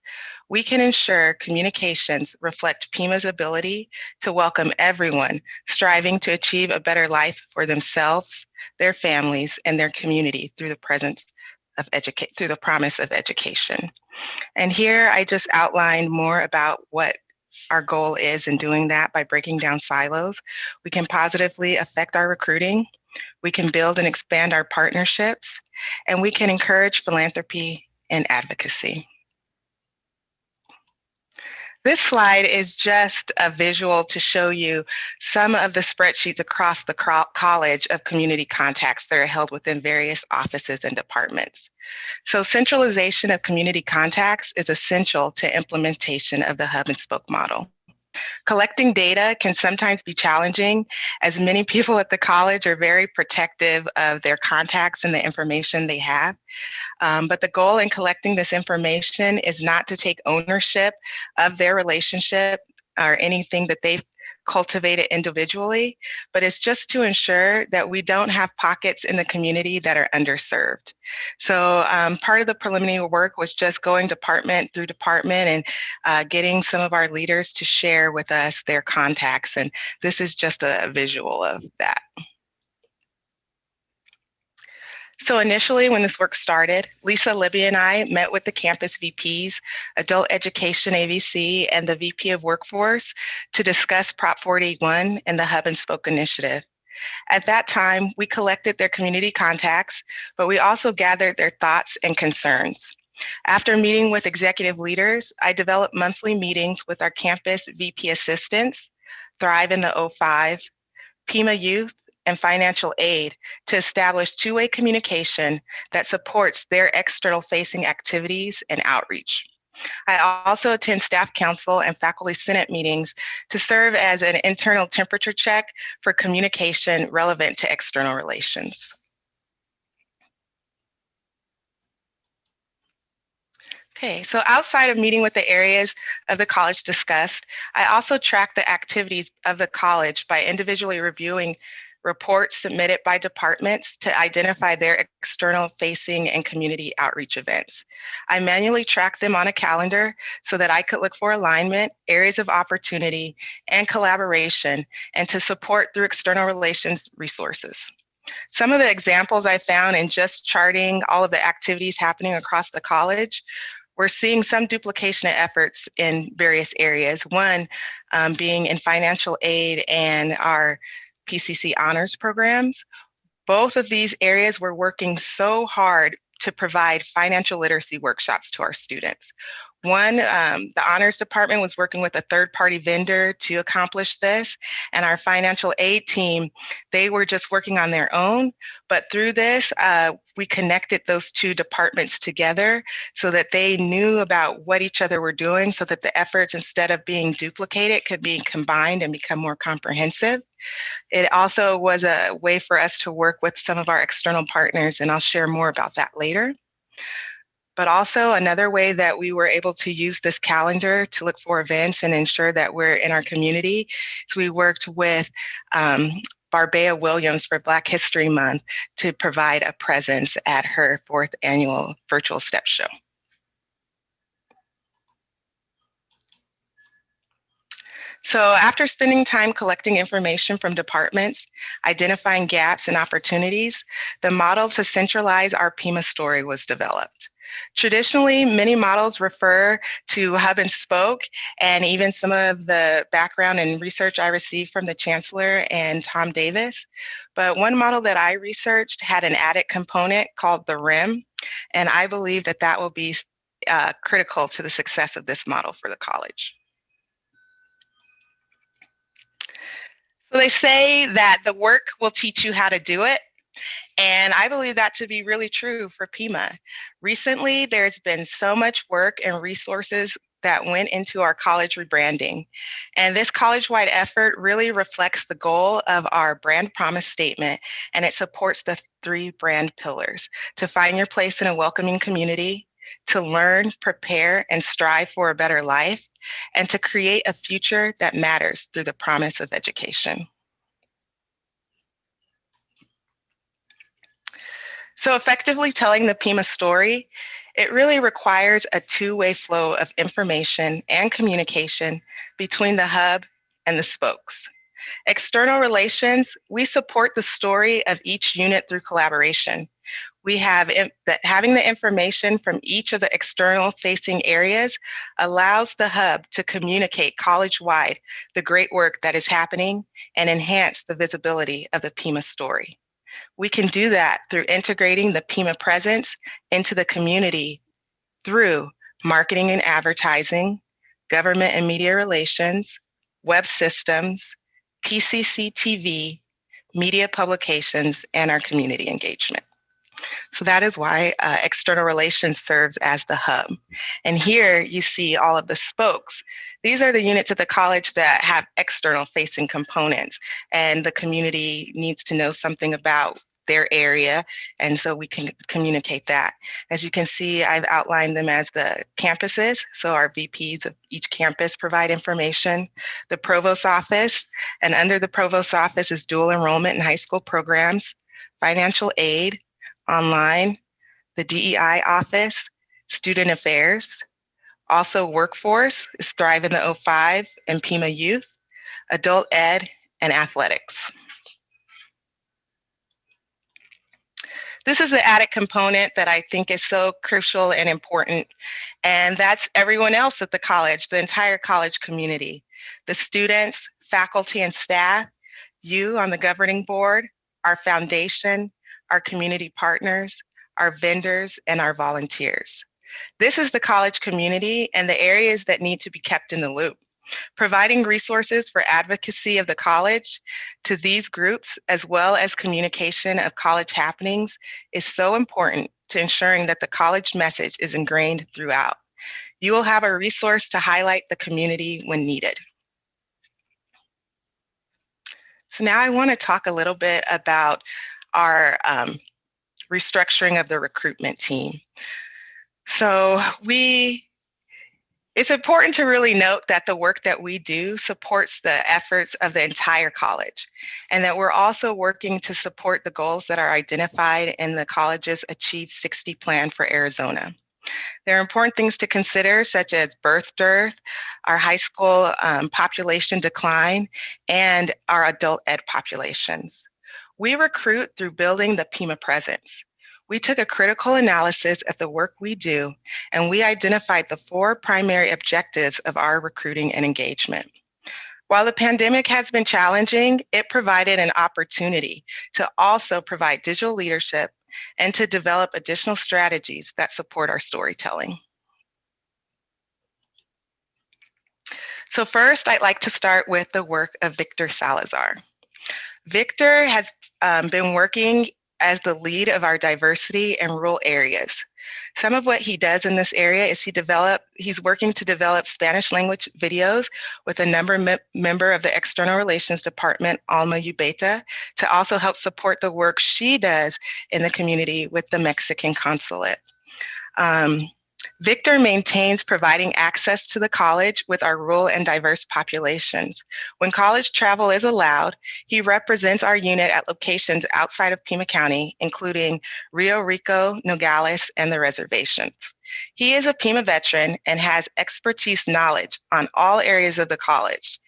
we can ensure communications reflect Pima's ability to welcome everyone striving to achieve a better life for themselves, their families, and their community through the through the promise of education. And here I just outlined more about what our goal is in doing that by breaking down silos. We can positively affect our recruiting, we can build and expand our partnerships, and we can encourage philanthropy and advocacy. This slide is just a visual to show you some of the spreadsheets across the college of community contacts that are held within various offices and departments. So centralization of community contacts is essential to implementation of the hub and spoke model. Collecting data can sometimes be challenging, as many people at the college are very protective of their contacts and the information they have. But the goal in collecting this information is not to take ownership of their relationship or anything that they've cultivated individually, but it's just to ensure that we don't have pockets in the community that are underserved. So part of the preliminary work was just going department through department and getting some of our leaders to share with us their contacts. And this is just a visual of that. So initially, when this work started, Lisa, Libby, and I met with the campus VPs, Adult Education AVC, and the VP of Workforce to discuss Prop 481 and the Hub and Spoke initiative. At that time, we collected their community contacts, but we also gathered their thoughts and concerns. After meeting with executive leaders, I developed monthly meetings with our campus VP assistants, Thrive in the 05, Pima Youth, and financial aid to establish two-way communication that supports their external facing activities and outreach. I also attend staff council and faculty senate meetings to serve as an internal temperature check for communication relevant to external relations. Okay, so outside of meeting with the areas of the college discussed, I also track the activities of the college by individually reviewing reports submitted by departments to identify their external facing and community outreach events. I manually tracked them on a calendar so that I could look for alignment, areas of opportunity, and collaboration, and to support through external relations resources. Some of the examples I found in just charting all of the activities happening across the college, we're seeing some duplication of efforts in various areas. One being in financial aid and our PCC honors programs. Both of these areas we're working so hard to provide financial literacy workshops to our students. One, the honors department was working with a third-party vendor to accomplish this, and our financial aid team, they were just working on their own. But through this, we connected those two departments together so that they knew about what each other were doing, so that the efforts, instead of being duplicated, could be combined and become more comprehensive. It also was a way for us to work with some of our external partners, and I'll share more about that later. But also another way that we were able to use this calendar to look for events and ensure that we're in our community is we worked with Barbea Williams for Black History Month to provide a presence at her 4th annual virtual step show. So after spending time collecting information from departments, identifying gaps and opportunities, the model to centralize our Pima story was developed. Traditionally, many models refer to hub and spoke, and even some of the background and research I received from the Chancellor and Tom Davis. But one model that I researched had an added component called the RIM, and I believe that that will be critical to the success of this model for the college. So they say that the work will teach you how to do it. And I believe that to be really true for Pima. Recently, there's been so much work and resources that went into our college rebranding. And this college-wide effort really reflects the goal of our brand promise statement, and it supports the 3 brand pillars: to find your place in a welcoming community, to learn, prepare, and strive for a better life, and to create a future that matters through the promise of education. So effectively telling the Pima story, it really requires a two-way flow of information and communication between the hub and the spokes. External relations, we support the story of each unit through collaboration. We have having the information from each of the external facing areas allows the hub to communicate college-wide the great work that is happening and enhance the visibility of the Pima story. We can do that through integrating the Pima presence into the community through marketing and advertising, government and media relations, web systems, PCC TV, media publications, and our community engagement. So that is why external relations serves as the hub. And here you see all of the spokes. These are the units at the college that have external facing components, and the community needs to know something about their area, and so we can communicate that. As you can see, I've outlined them as the campuses, so our VPs of each campus provide information. The provost office, and under the provost office is dual enrollment in high school programs, financial aid, online, the DEI office, student affairs. Also workforce is Thrive in the 05 and Pima Youth, adult ed, and athletics. This is the added component that I think is so crucial and important, and that's everyone else at the college, the entire college community, the students, faculty, and staff, you on the governing board, our foundation, our community partners, our vendors, and our volunteers. This is the college community and the areas that need to be kept in the loop. Providing resources for advocacy of the college to these groups, as well as communication of college happenings, is so important to ensuring that the college message is ingrained throughout. You will have a resource to highlight the community when needed. So now I want to talk a little bit about our restructuring of the recruitment team. So It's important to really note that the work that we do supports the efforts of the entire college, and that we're also working to support the goals that are identified in the college's Achieve 60 plan for Arizona. There are important things to consider, such as birth dearth, our high school population decline, and our adult ed populations. We recruit through building the Pima presence. We took a critical analysis of the work we do, and we identified the 4 primary objectives of our recruiting and engagement. While the pandemic has been challenging, it provided an opportunity to also provide digital leadership and to develop additional strategies that support our storytelling. So first, I'd like to start with the work of Victor Salazar. Victor has been working as the lead of our diversity and rural areas. Some of what he does in this area is he's working to develop Spanish language videos with a member of the External Relations Department, Alma Ubeta, to also help support the work she does in the community with the Mexican consulate. Victor maintains providing access to the college with our rural and diverse populations. When college travel is allowed, he represents our unit at locations outside of Pima County, including Rio Rico, Nogales, and the reservations. He is a Pima veteran and has expertise knowledge on all areas of the college.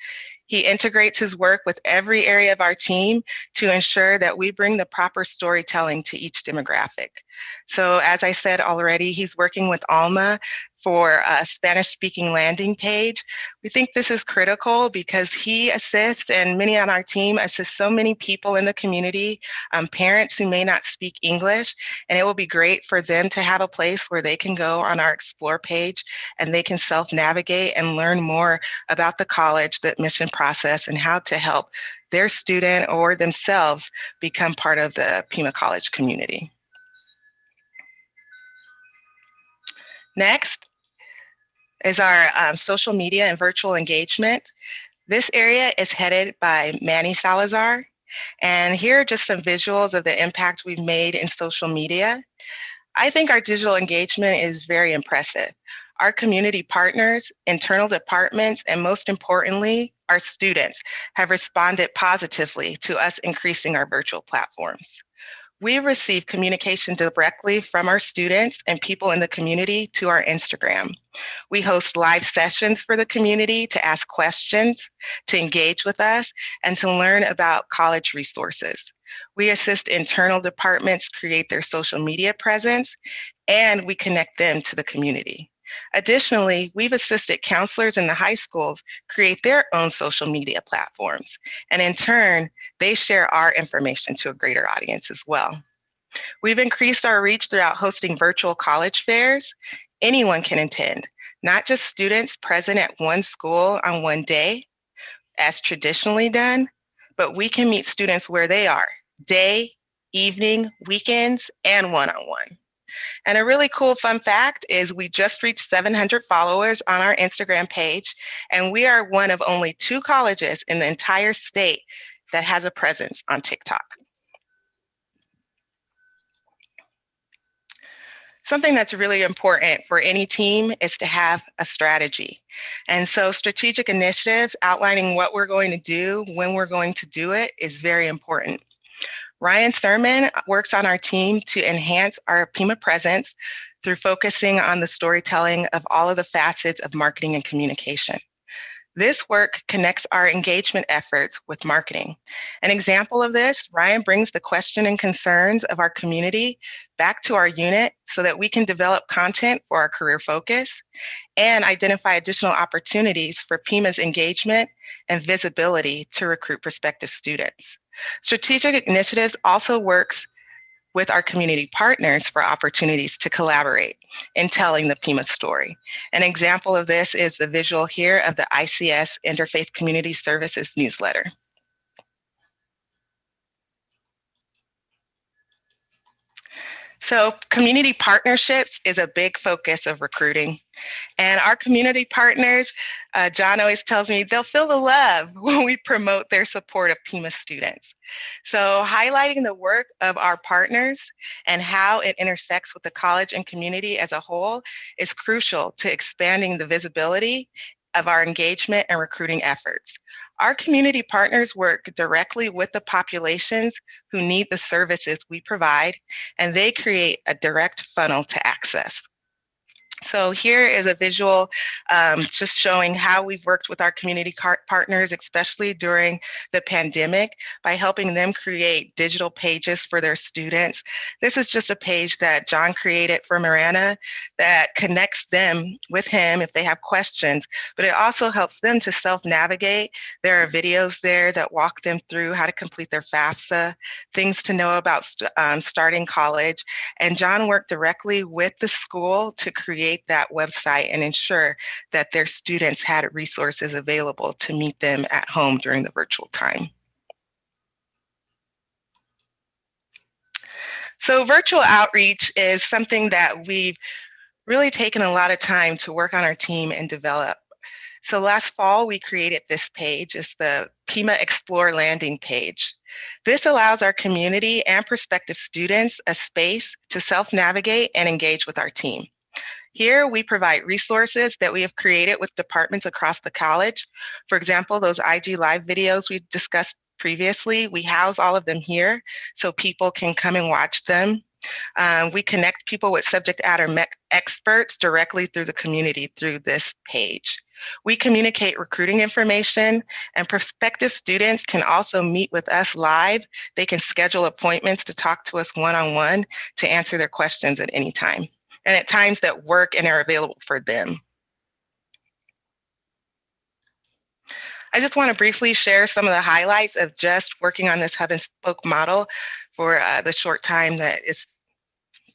He integrates his work with every area of our team to ensure that we bring the proper storytelling to each demographic. So as I said already, he's working with Alma for a Spanish-speaking landing page. We think this is critical because he assists, and many on our team assist so many people in the community, parents who may not speak English, and it will be great for them to have a place where they can go on our Explore page and they can self-navigate and learn more about the college, the admission process, and how to help their student or themselves become part of the Pima College community. Next is our social media and virtual engagement. This area is headed by Manny Salazar. And here are just some visuals of the impact we've made in social media. I think our digital engagement is very impressive. Our community partners, internal departments, and most importantly, our students have responded positively to us increasing our virtual platforms. We receive communication directly from our students and people in the community to our Instagram. We host live sessions for the community to ask questions, to engage with us, and to learn about college resources. We assist internal departments create their social media presence, and we connect them to the community. Additionally, we've assisted counselors in the high schools create their own social media platforms, and in turn, they share our information to a greater audience as well. We've increased our reach throughout hosting virtual college fairs. Anyone can attend, not just students present at one school on one day, as traditionally done, but we can meet students where they are, day, evening, weekends, and one-on-one. And a really cool fun fact is we just reached 700 followers on our Instagram page, and we are one of only 2 colleges in the entire state that has a presence on TikTok. Something that's really important for any team is to have a strategy. And so strategic initiatives outlining what we're going to do, when we're going to do it, is very important. Ryan Thurman works on our team to enhance our Pima presence through focusing on the storytelling of all of the facets of marketing and communication. This work connects our engagement efforts with marketing. An example of this, Ryan brings the question and concerns of our community back to our unit so that we can develop content for our career focus and identify additional opportunities for Pima's engagement and visibility to recruit prospective students. Strategic initiatives also works with our community partners for opportunities to collaborate in telling the Pima story. An example of this is the visual here of the ICS Interfaith Community Services newsletter. So community partnerships is a big focus of recruiting. And our community partners, John always tells me, they'll feel the love when we promote their support of Pima students. So highlighting the work of our partners and how it intersects with the college and community as a whole is crucial to expanding the visibility of our engagement and recruiting efforts. Our community partners work directly with the populations who need the services we provide, and they create a direct funnel to access. So here is a visual just showing how we've worked with our community partners, especially during the pandemic, by helping them create digital pages for their students. This is just a page that John created for Miranda that connects them with him if they have questions, but it also helps them to self-navigate. There are videos there that walk them through how to complete their FAFSA, things to know about starting college. And John worked directly with the school to create that website and ensure that their students had resources available to meet them at home during the virtual time. So virtual outreach is something that we've really taken a lot of time to work on our team and develop. So last fall, we created this page. It's the Pima Explore landing page. This allows our community and prospective students a space to self-navigate and engage with our team. Here, we provide resources that we have created with departments across the college. For example, those IG Live videos we discussed previously, we house all of them here so people can come and watch them. We connect people with subject matter experts directly through the community through this page. We communicate recruiting information, and prospective students can also meet with us live. They can schedule appointments to talk to us one-on-one to answer their questions at any time, and at times that work and are available for them. I just want to briefly share some of the highlights of just working on this hub and spoke model for the short time that it's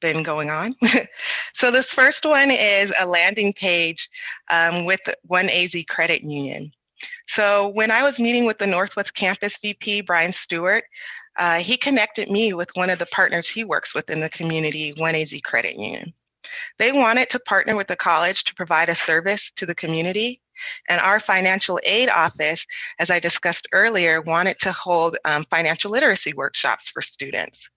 been going on. So this first one is a landing page with One AZ Credit Union. So when I was meeting with the Northwest Campus VP, Brian Stewart, he connected me with one of the partners he works with in the community, One AZ Credit Union. They wanted to partner with the college to provide a service to the community. And our financial aid office, as I discussed earlier, wanted to hold financial literacy workshops for students.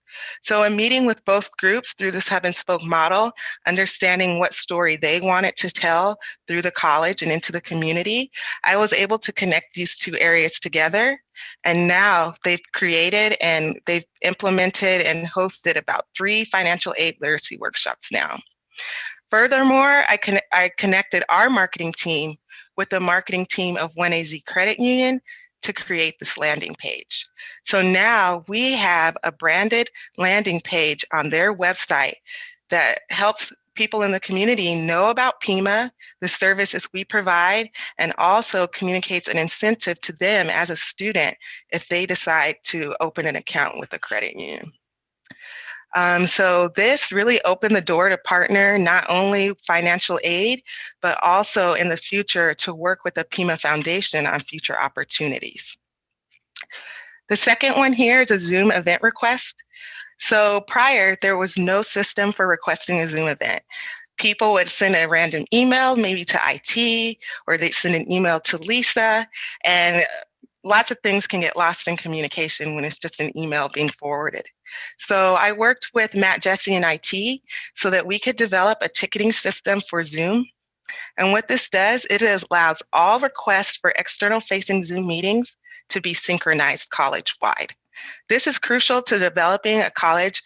So in meeting with both groups through this hub and spoke model, understanding what story they wanted to tell through the college and into the community, I was able to connect these two areas together. And now they've created and they've implemented and hosted about 3 financial aid literacy workshops now. Furthermore, I connected our marketing team with the marketing team of One AZ Credit Union to create this landing page. So now we have a branded landing page on their website that helps people in the community know about Pima, the services we provide, and also communicates an incentive to them as a student if they decide to open an account with a credit union. So this really opened the door to partner not only financial aid, but also in the future to work with the Pima Foundation on future opportunities. The second one here is a Zoom event request. So prior, there was no system for requesting a Zoom event. People would send a random email, maybe to IT, or they'd send an email to Lisa, and lots of things can get lost in communication when it's just an email being forwarded. So I worked with Matt, Jesse, and IT so that we could develop a ticketing system for Zoom. And what this does, it allows all requests for external facing Zoom meetings to be synchronized college-wide. This is crucial to developing a college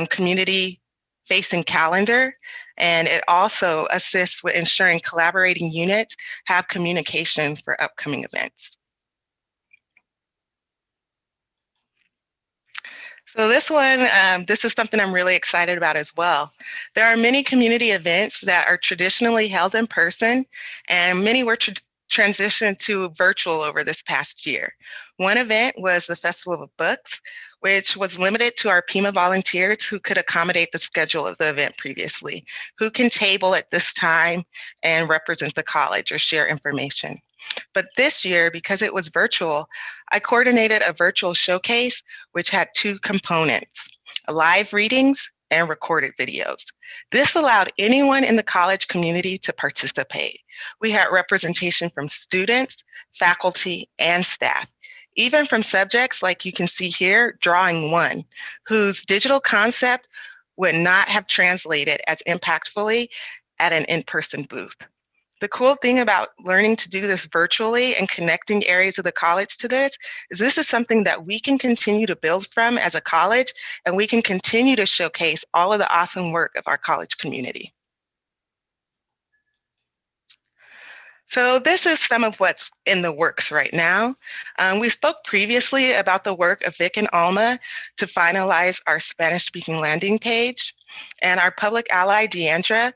community facing calendar, and it also assists with ensuring collaborating units have communication for upcoming events. So this one, this is something I'm really excited about as well. There are many community events that are traditionally held in person, and many were transitioned to virtual over this past year. One event was the Festival of Books, which was limited to our Pima volunteers who could accommodate the schedule of the event previously, who can table at this time and represent the college or share information. But this year, because it was virtual, I coordinated a virtual showcase, which had 2 components, live readings and recorded videos. This allowed anyone in the college community to participate. We had representation from students, faculty, and staff, even from subjects like you can see here, Drawing One, whose digital concept would not have translated as impactfully at an in-person booth. The cool thing about learning to do this virtually and connecting areas of the college to this is something that we can continue to build from as a college, and we can continue to showcase all of the awesome work of our college community. So this is some of what's in the works right now. We spoke previously about the work of Vic and Alma to finalize our Spanish-speaking landing page, and our public ally, Deandra,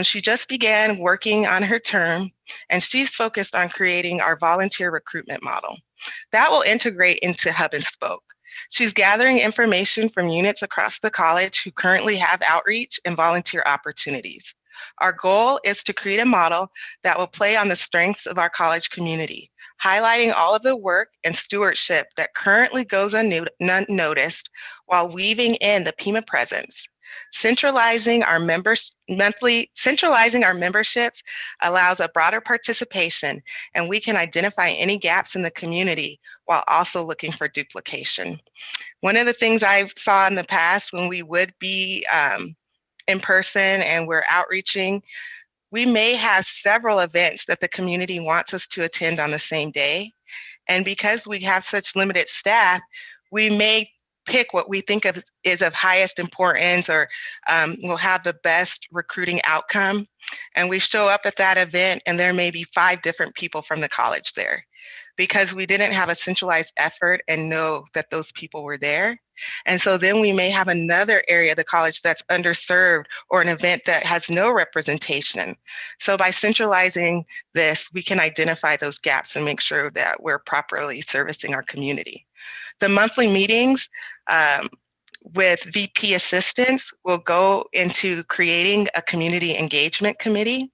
she just began working on her term, and she's focused on creating our volunteer recruitment model. That will integrate into Hub and Spoke. She's gathering information from units across the college who currently have outreach and volunteer opportunities. Our goal is to create a model that will play on the strengths of our college community, highlighting all of the work and stewardship that currently goes unnoticed while weaving in the Pima presence. Centralizing our memberships allows a broader participation, and we can identify any gaps in the community while also looking for duplication. One of the things I saw in the past when we would be in person and we're outreaching, we may have several events that the community wants us to attend on the same day. And because we have such limited staff, we may pick what we think of is of highest importance or will have the best recruiting outcome. And we show up at that event and there may be 5 different people from the college there because we didn't have a centralized effort and know that those people were there. And so then we may have another area of the college that's underserved or an event that has no representation. So by centralizing this, we can identify those gaps and make sure that we're properly servicing our community. The monthly meetings with VP assistants will go into creating a community engagement committee.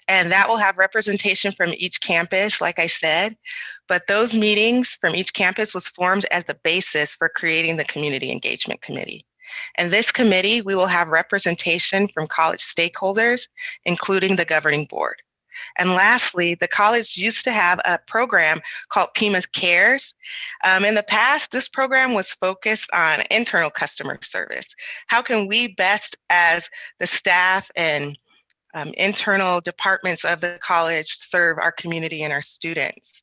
And that will have representation from each campus, like I said, but those meetings from each campus was formed as the basis for creating the Community Engagement Committee. And this committee, we will have representation from college stakeholders, including the governing board. And lastly, the college used to have a program called Pima Cares. In the past, this program was focused on internal customer service. How can we best, as the staff and internal departments of the college, serve our community and our students?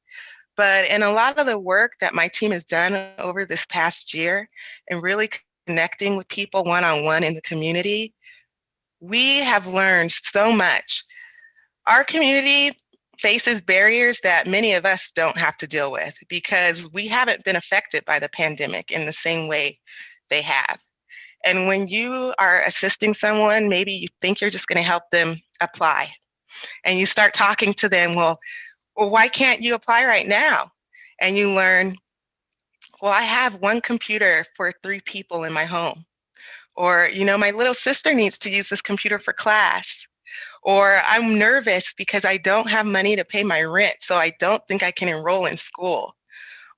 But in a lot of the work that my team has done over this past year and really connecting with people one-on-one in the community, we have learned so much. Our community faces barriers that many of us don't have to deal with because we haven't been affected by the pandemic in the same way they have. And when you are assisting someone, maybe you think you're just going to help them apply. And you start talking to them, well, why can't you apply right now? And you learn, well, I have one computer for 3 people in my home. Or, you know, my little sister needs to use this computer for class. Or I'm nervous because I don't have money to pay my rent, so I don't think I can enroll in school.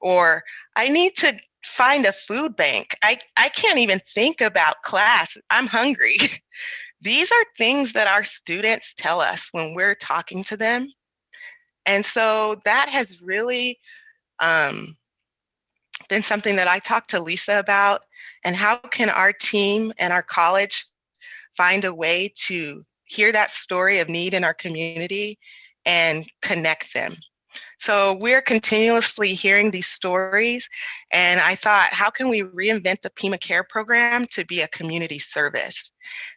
Or I need to find a food bank. I can't even think about class. I'm hungry. These are things that our students tell us when we're talking to them. And so that has really been something that I talked to Lisa about, and how can our team and our college find a way to hear that story of need in our community and connect them. So we're continuously hearing these stories, and I thought, how can we reinvent the Pima Care program to be a community service?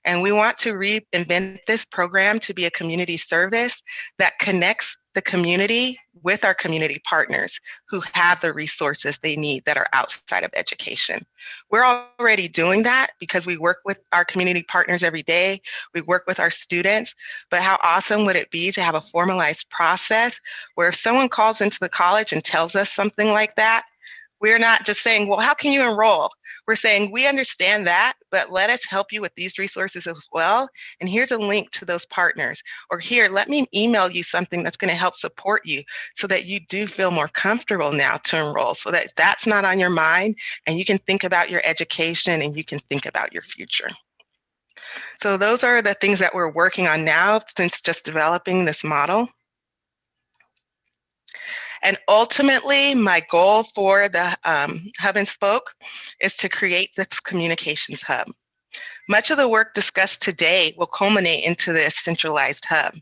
And we want to reinvent this program to be a community service that connects the community with our community partners who have the resources they need that are outside of education. We're already doing that because we work with our community partners every day. We work with our students, but how awesome would it be to have a formalized process where if someone calls into the college and tells us something like that, We're not just saying, well, how can you enroll? We're saying, we understand that, but let us help you with these resources as well. And here's a link to those partners. Or here, let me email you something that's going to help support you so that you do feel more comfortable now to enroll, so that that's not on your mind and you can think about your education and you can think about your future. So those are the things that we're working on now since just developing this model. And ultimately, my goal for the Hub and Spoke is to create this communications hub. Much of the work discussed today will culminate into this centralized hub.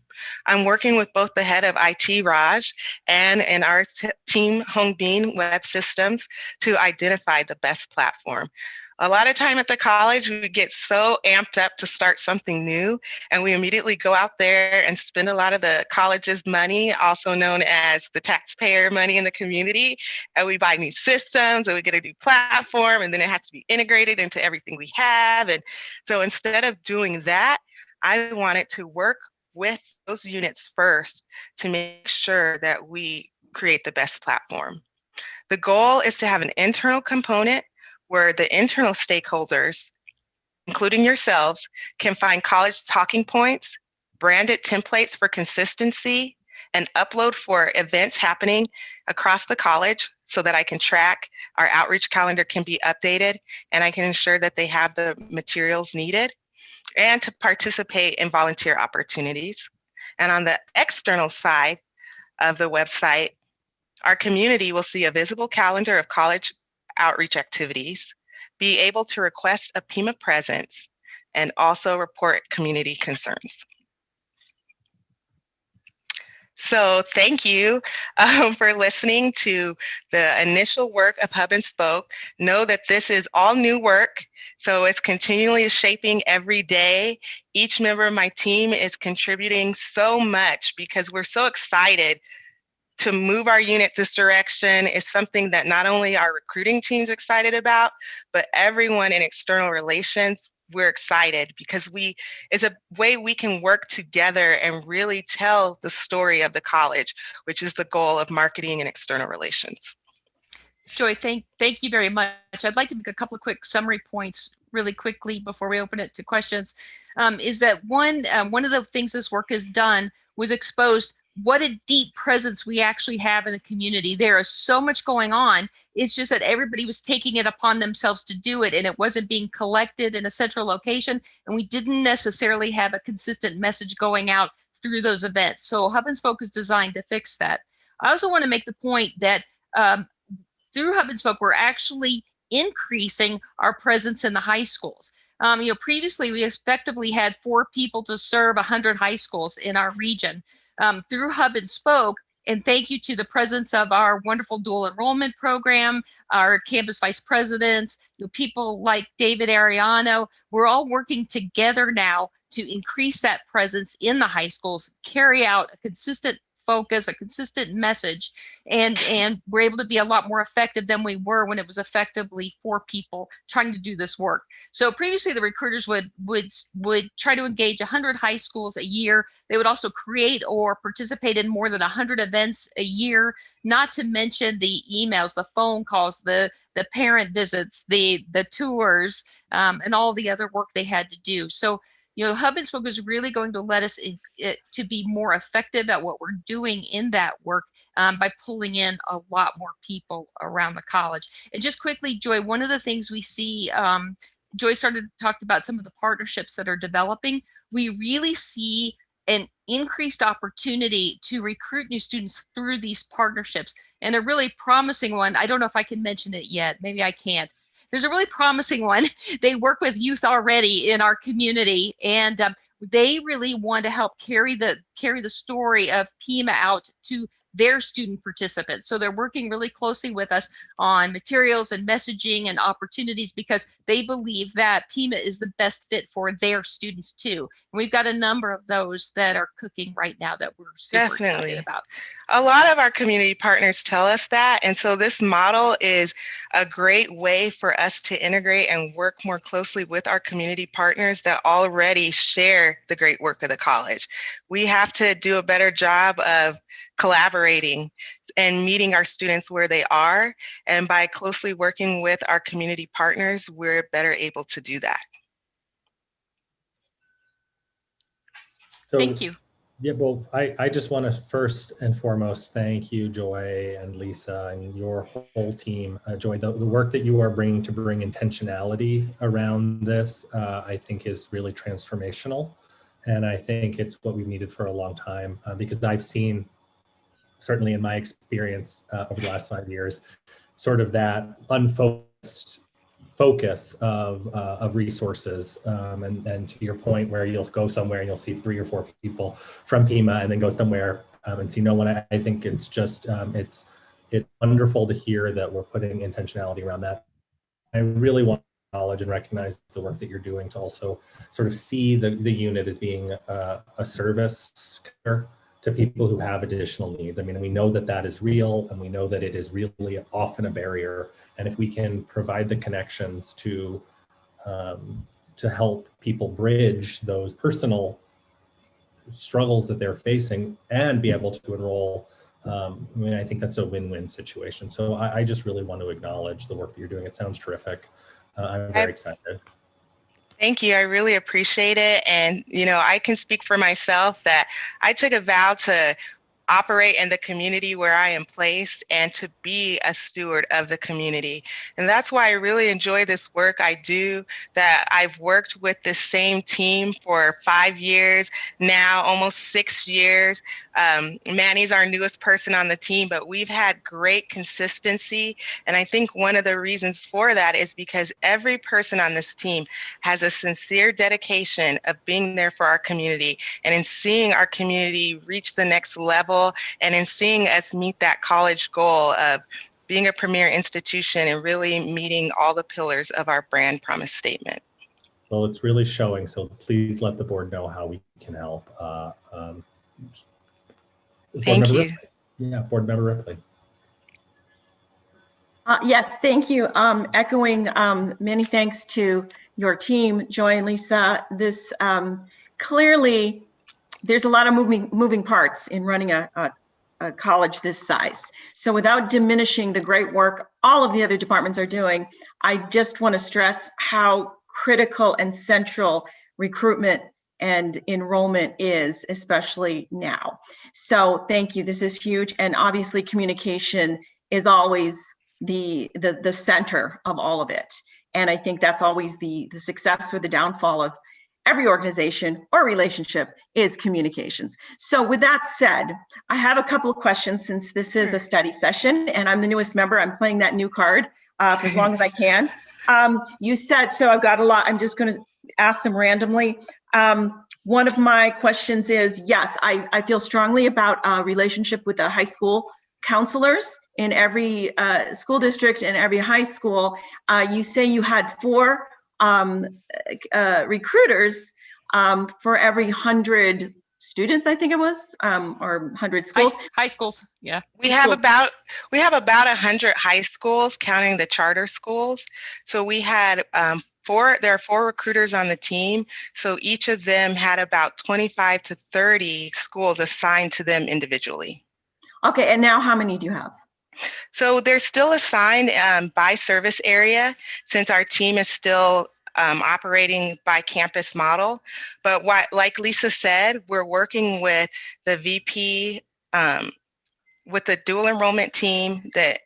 I'm working with both the head of IT, Raj, and in our team, Hong Bin Web Systems, to identify the best platform. A lot of time at the college, we get so amped up to start something new, and we immediately go out there and spend a lot of the college's money, also known as the taxpayer money in the community, and we buy new systems, and we get a new platform, and then it has to be integrated into everything we have. And so instead of doing that, I wanted to work with those units first to make sure that we create the best platform. The goal is to have an internal component where the internal stakeholders, including yourselves, can find college talking points, branded templates for consistency, and upload for events happening across the college so that I can track, our outreach calendar can be updated, and I can ensure that they have the materials needed, and to participate in volunteer opportunities. And on the external side of the website, our community will see a visible calendar of college outreach activities, be able to request a Pima presence, and also report community concerns. So thank you for listening to the initial work of Hub and Spoke. Know that this is all new work, so it's continually shaping every day. Each member of my team is contributing so much because we're so excited to move our unit this direction. Is something that not only our recruiting team's excited about, but everyone in external relations, we're excited because it's a way we can work together and really tell the story of the college, which is the goal of marketing and external relations. Joy, thank you very much. I'd like to make a couple of quick summary points really quickly before we open it to questions. Is that one of the things this work has done was exposed what a deep presence we actually have in the community. There is so much going on. It's just that everybody was taking it upon themselves to do it, and it wasn't being collected in a central location, and we didn't necessarily have a consistent message going out through those events. So Hub and Spoke is designed to fix that. I also want to make the point that through Hub and Spoke, we're actually increasing our presence in the high schools. Previously we effectively had 4 people to serve 100 high schools in our region. Through Hub and Spoke, and thank you to the presence of our wonderful dual enrollment program, our campus vice presidents, people like David Ariano, we're all working together now to increase that presence in the high schools, carry out a consistent focus, a consistent message, and we're able to be a lot more effective than we were when it was effectively 4 people trying to do this work. So previously the recruiters would try to engage 100 high schools a year. They would also create or participate in more than 100 events a year, not to mention the emails, the phone calls, the parent visits, the tours, and all the other work they had to do. So Hub and Spoke is really going to let us to be more effective at what we're doing in that work by pulling in a lot more people around the college. And just quickly, Joy, one of the things we see, Joy talked about some of the partnerships that are developing. We really see an increased opportunity to recruit new students through these partnerships. And a really promising one, I don't know if I can mention it yet, maybe I can't. There's a really promising one. They work with youth already in our community, and they really want to help carry the story of Pima out to their student participants. So they're working really closely with us on materials and messaging and opportunities because they believe that Pima is the best fit for their students too. And we've got a number of those that are cooking right now that we're super excited about. A lot of our community partners tell us that. And so this model is a great way for us to integrate and work more closely with our community partners that already share the great work of the college. We have to do a better job of collaborating and meeting our students where they are. And by closely working with our community partners, we're better able to do that. So, Thank you. Yeah, well, I just want to first and foremost thank you, Joy and Lisa and your whole team. Joy, the work that you are bringing to bring intentionality around this, I think is really transformational. And I think it's what we've needed for a long time because I've seen, certainly in my experience over the last 5 years, sort of that unfocused focus of resources, and to your point, where you'll go somewhere and you'll see 3 or 4 people from Pima, and then go somewhere and see no one. I think it's just it's wonderful to hear that we're putting intentionality around that. I really want to acknowledge and recognize the work that you're doing to also sort of see the unit as being a service to people who have additional needs. I mean, we know that that is real, and we know that it is really often a barrier. And if we can provide the connections to help people bridge those personal struggles that they're facing and be able to enroll, I mean, I think that's a win-win situation. So I just really want to acknowledge the work that you're doing. It sounds terrific. I'm very excited. Thank you. I really appreciate it. And, you know, I can speak for myself that I took a vow to operate in the community where I am placed and to be a steward of the community. And that's why I really enjoy this work I do, that I've worked with the same team for 5 years now, almost 6 years. Manny's our newest person on the team, but we've had great consistency. And I think one of the reasons for that is because every person on this team has a sincere dedication of being there for our community and in seeing our community reach the next level, and in seeing us meet that college goal of being a premier institution and really meeting all the pillars of our brand promise statement. Well, it's really showing, so please let the board know how we can help. Thank you. Ripley. Yeah, Board Member Ripley. Yes, thank you. Echoing many thanks to your team, Joy and Lisa. This clearly, there's a lot of moving parts in running a college this size. So without diminishing the great work all of the other departments are doing, I just want to stress how critical and central recruitment and enrollment is, especially now. So thank you. This is huge. And obviously communication is always the center of all of it. And I think that's always the success or the downfall of every organization or relationship is communications. So with that said, I have a couple of questions since this is a study session and I'm the newest member. I'm playing that new card for as long as I can. You said, so I've got a lot, I'm just going to ask them randomly. One of my questions is, yes, I feel strongly about a relationship with the high school counselors in every school district and every high school. You say you had 4 recruiters for every 100 students, I think it was, or 100 schools. High schools, yeah. We have about 100 high schools, counting the charter schools. So we had there are 4 recruiters on the team. So each of them had about 25 to 30 schools assigned to them individually. Okay, and now how many do you have? So they're still assigned by service area, since our team is still operating by campus model. But like Lisa said, we're working with the VP, with the dual enrollment team, the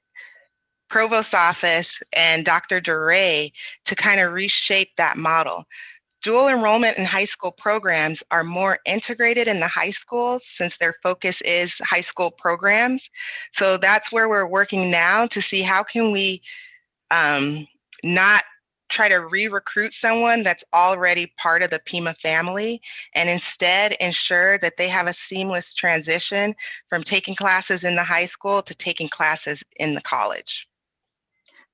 provost office, and Dr. DeRay to kind of reshape that model. Dual enrollment in high school programs are more integrated in the high schools since their focus is high school programs. So that's where we're working now to see how can we not try to re-recruit someone that's already part of the Pima family, and instead ensure that they have a seamless transition from taking classes in the high school to taking classes in the college.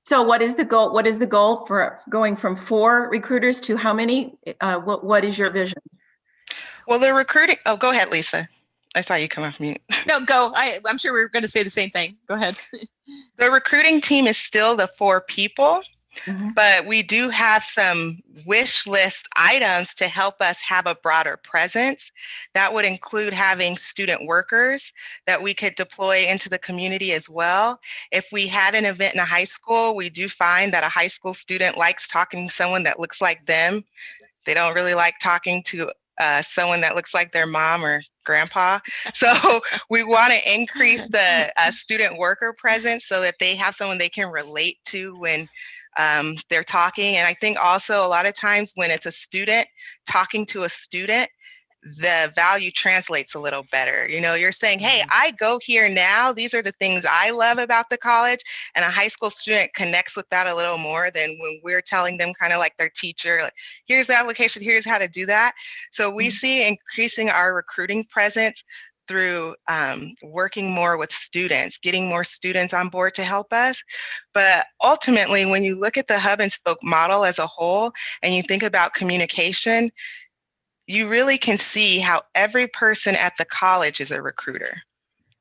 So what is the goal? What is the goal for going from 4 recruiters to how many? What is your vision? Well, the recruiting, oh, go ahead, Lisa. I saw you come off mute. No, go. I'm sure we're going to say the same thing. Go ahead. The recruiting team is still the 4 people. But we do have some wish list items to help us have a broader presence. That would include having student workers that we could deploy into the community as well. If we had an event in a high school, we do find that a high school student likes talking to someone that looks like them. They don't really like talking to someone that looks like their mom or grandpa. So we want to increase the student worker presence so that they have someone they can relate to when they're talking. And I think also a lot of times when it's a student talking to a student, the value translates a little better. You know, you're saying, hey, I go here now. These are the things I love about the college. And a high school student connects with that a little more than when we're telling them kind of like their teacher, like, here's the application, here's how to do that. So we see increasing our recruiting presence through working more with students, getting more students on board to help us. But ultimately, when you look at the hub and spoke model as a whole, and you think about communication, you really can see how every person at the college is a recruiter.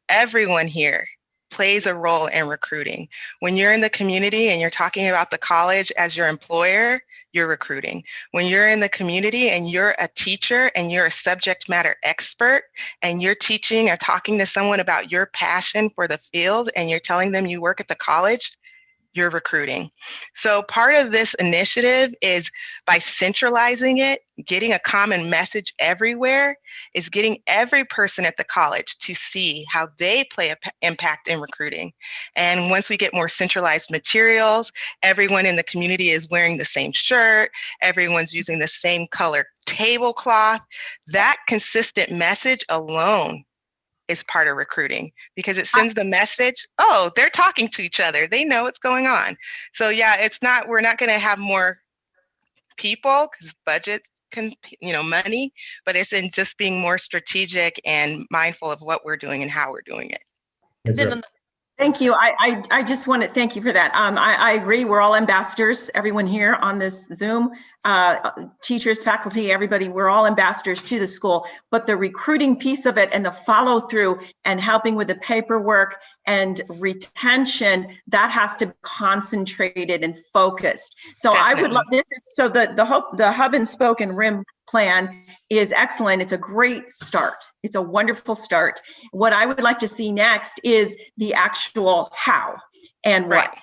Everyone here plays a role in recruiting. When you're in the community and you're talking about the college as your employer, you're recruiting. When you're in the community and you're a teacher and you're a subject matter expert and you're teaching or talking to someone about your passion for the field and you're telling them you work at the college, you're recruiting. So part of this initiative is by centralizing it, getting a common message everywhere, is getting every person at the college to see how they play an impact in recruiting. And once we get more centralized materials, everyone in the community is wearing the same shirt, everyone's using the same color tablecloth, that consistent message alone is part of recruiting, because it sends the message, oh, they're talking to each other. They know what's going on. So yeah, we're not going to have more people because budgets can, money, but it's in just being more strategic and mindful of what we're doing and how we're doing it. Thank you. I just want to thank you for that. I agree. We're all ambassadors, everyone here on this Zoom, teachers, faculty, everybody, we're all ambassadors to the school, but the recruiting piece of it and the follow through and helping with the paperwork and retention, that has to be concentrated and focused. So definitely. I would love this. So the hub and spoke and RIM plan is excellent. It's a great start. It's a wonderful start. What I would like to see next is the actual how and what.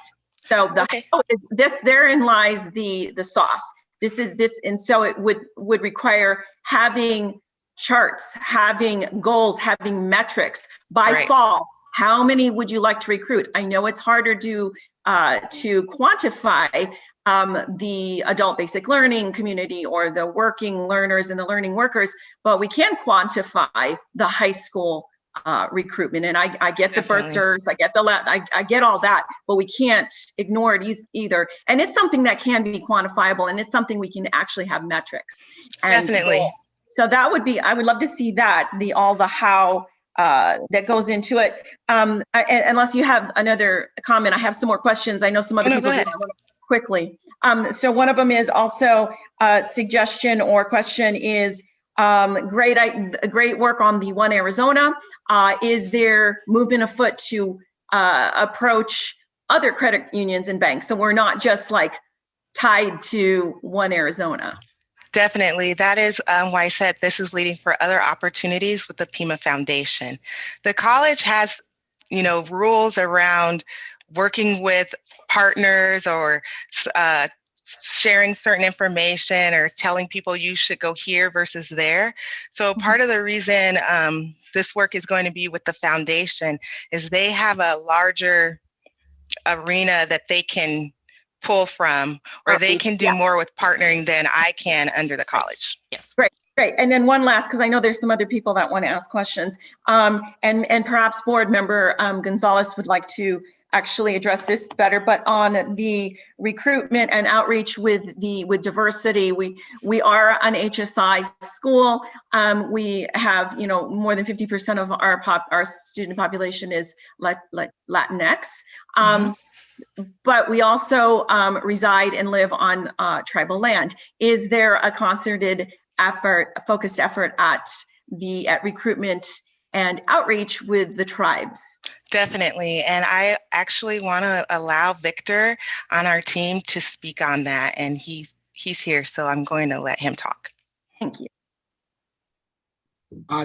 So the how is this, therein lies the sauce. This is this, and so it would require having charts, having goals, having metrics by fall. How many would you like to recruit? I know it's harder to quantify the adult basic learning community or the working learners and the learning workers, but we can quantify the high school recruitment. And I get the birth dearths, I get I get all that, but we can't ignore it either. And it's something that can be quantifiable, and it's something we can actually have metrics. And definitely. So that would be, I would love to see that, all the how that goes into it. Unless you have another comment, I have some more questions. I know some other people do. Quickly. So one of them is also a suggestion or question is great work on the One Arizona. Is there movement afoot to approach other credit unions and banks? So we're not just like tied to One Arizona. Definitely. That is why I said this is leading for other opportunities with the Pima Foundation. The college has, rules around working with partners or sharing certain information or telling people you should go here versus there. So part of the reason this work is going to be with the foundation is they have a larger arena that they can pull from, or they can do more with partnering than I can under the college. Yes. Great. And then one last, because I know there's some other people that want to ask questions, and perhaps board member Gonzalez would like to actually address this better, but on the recruitment and outreach with diversity, we are an HSI school. We have, more than 50% of our student population is Latinx. But we also reside and live on tribal land. Is there a concerted effort, a focused effort at recruitment and Outreach with the tribes. Definitely. And I actually want to allow Victor on our team to speak on that. And he's here, so I'm going to let him talk. Thank you.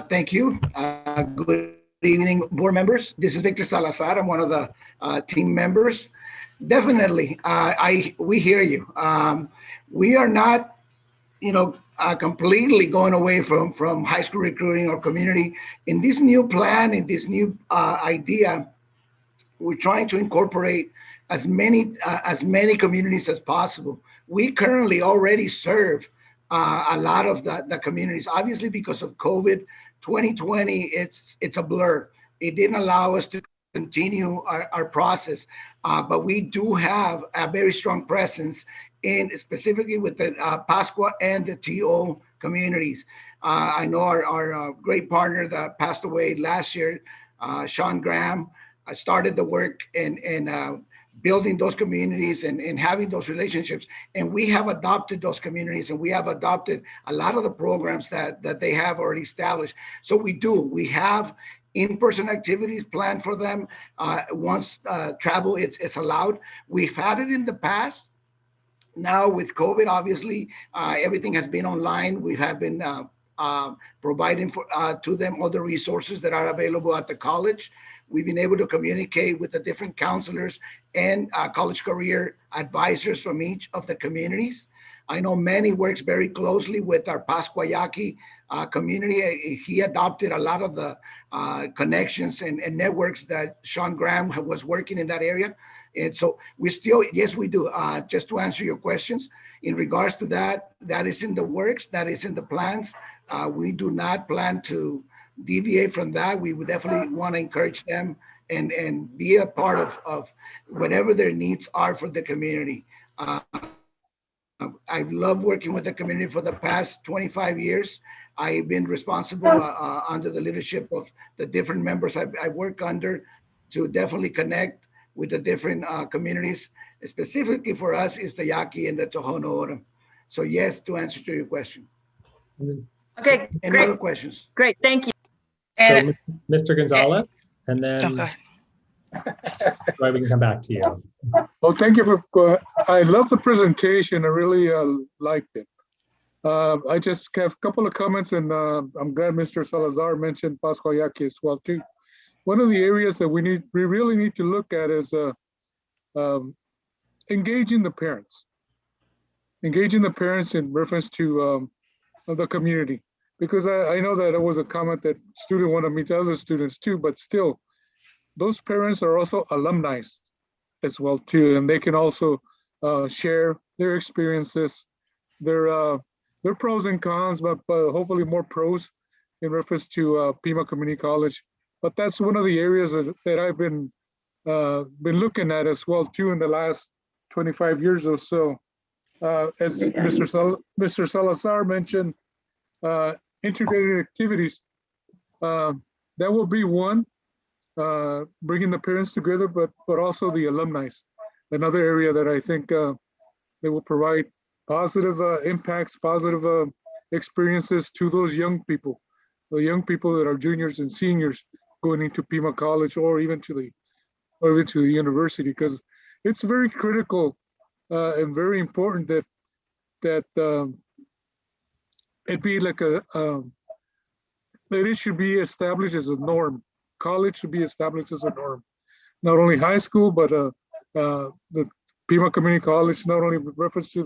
Thank you. Good evening, board members. This is Victor Salazar. I'm one of the team members. Definitely, we hear you. We are not, completely going away from high school recruiting or community. In this new plan, in this new idea, we're trying to incorporate as many communities as possible. We currently already serve a lot of the communities. Obviously, because of COVID, 2020, it's a blur. It didn't allow us to continue our process, but we do have a very strong presence in specifically with the Pascua and the TO communities. I know our great partner that passed away last year, Sean Graham, started the work in building those communities and having those relationships. And we have adopted those communities, and we have adopted a lot of the programs that they have already established. So we have in-person activities planned for them once travel it's allowed. We've had it in the past. Now with COVID, obviously, everything has been online. We have been providing to them all the resources that are available at the college. We've been able to communicate with the different counselors and college career advisors from each of the communities. I know Manny works very closely with our Pascua Yaqui community. He adopted a lot of the connections and networks that Sean Graham was working in that area. And so yes, we do. Just to answer your questions, in regards to that is in the works, that is in the plans. We do not plan to deviate from that. We would definitely want to encourage them and be a part of whatever their needs are for the community. I've loved working with the community for the past 25 years. I've been responsible under the leadership of the different members I work under to definitely connect with the different communities. Specifically for us is the Yaqui and the Tohono O'odham. So yes, to answer to your question. Okay, Any great. other questions? Great, thank you. So Mr. Gonzalez, and then we can come back to you. Well, thank you for, I love the presentation. I really liked it. I just have a couple of comments, and I'm glad Mr. Salazar mentioned Pascua Yaqui as well too. One of the areas that we really need to look at is engaging the parents. Engaging the parents in reference to the community. Because I know that it was a comment that student want to meet other students too, but still, those parents are also alumni as well too, and they can also share their experiences, their pros and cons, but hopefully more pros in reference to Pima Community College. But that's one of the areas that I've been looking at as well too in the last 25 years or so. As Mr. Salazar mentioned, integrated activities, that will be one, bringing the parents together, but also the alumni. Another area that I think they will provide positive impacts, positive experiences to those young people, the young people that are juniors and seniors going into Pima College or even to the university, because it's very critical and very important that it be like that it should be established as a norm. College should be established as a norm. Not only high school, but the Pima Community College, not only with reference to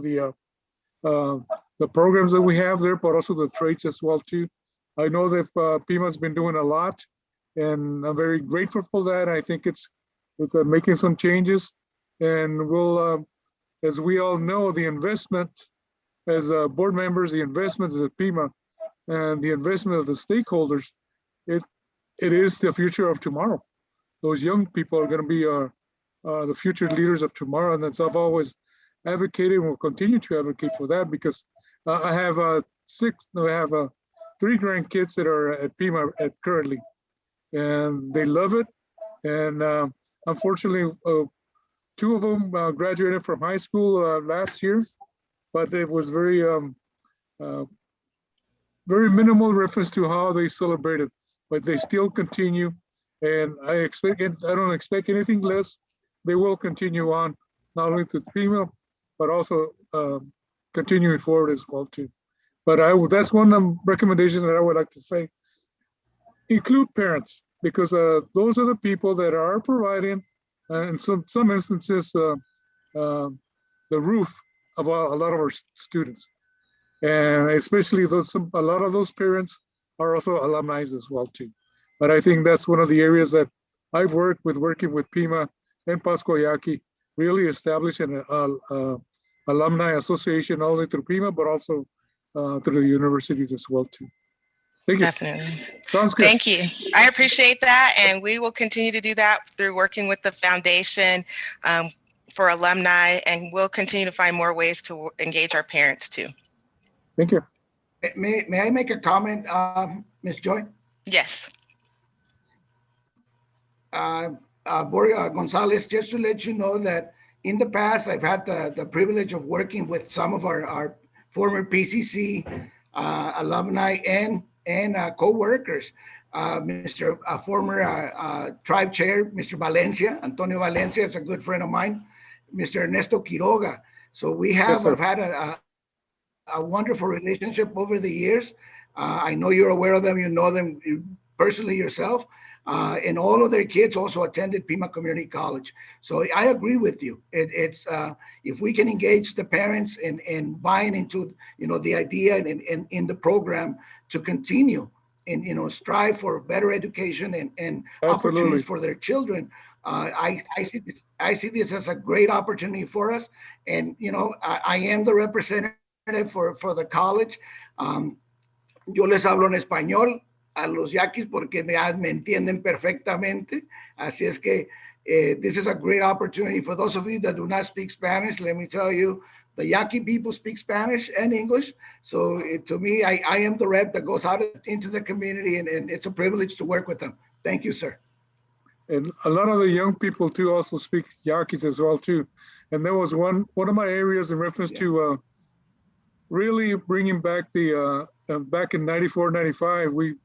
the programs that we have there, but also the trades as well too. I know that Pima's been doing a lot, and I'm very grateful for that. I think it's making some changes, and we'll, as we all know, the investment as board members, the investments of Pima, and the investment of the stakeholders, it is the future of tomorrow. Those young people are going to be the future leaders of tomorrow, and that's I've always advocated and will continue to advocate for that, because I have 3 grandkids that are at Pima currently, and they love it. And unfortunately, 2 of them graduated from high school last year, but it was very minimal reference to how they celebrated. but they still continue. And I don't expect anything less. They will continue on, not only to Pima, but also continuing forward as well too. But that's one of the recommendations that I would like to say. Include parents, because those are the people that are providing, in some instances, the roof of a lot of our students. And especially a lot of those parents are also alumni as well too. But I think that's one of the areas that I've working with Pima and Pasco Yaqui, really establishing an alumni association, not only through Pima, but also through the universities as well too. Thank you. Definitely. Sounds good. Thank you. I appreciate that. And we will continue to do that through working with the foundation for alumni, and we'll continue to find more ways to engage our parents too. Thank you. May I make a comment, Ms. Joy? Yes. Borja Gonzalez, just to let you know that in the past, I've had the privilege of working with some of our former PCC alumni and co-workers. Mr. Former tribe chair, Mr. Valencia, Antonio Valencia is a good friend of mine, Mr. Ernesto Quiroga. So we have had a wonderful relationship over the years. I know you're aware of them, you know them personally yourself. And all of their kids also attended Pima Community College. So I agree with you. It's if we can engage the parents and buying into the idea and in the program to continue and strive for better education and opportunities for their children. I see this as a great opportunity for us. And I am the representative for the college. Yo les hablo en español a los yaquis porque me entienden perfectamente. Así es que this is a great opportunity for those of you that do not speak Spanish. Let me tell you, the Yaqui people speak Spanish and English. So to me, I am the rep that goes out into the community, and it's a privilege to work with them. Thank you, sir. And a lot of the young people too also speak Yaquis as well too. And there was one of my areas in reference to really bringing back the back in 94, 95, we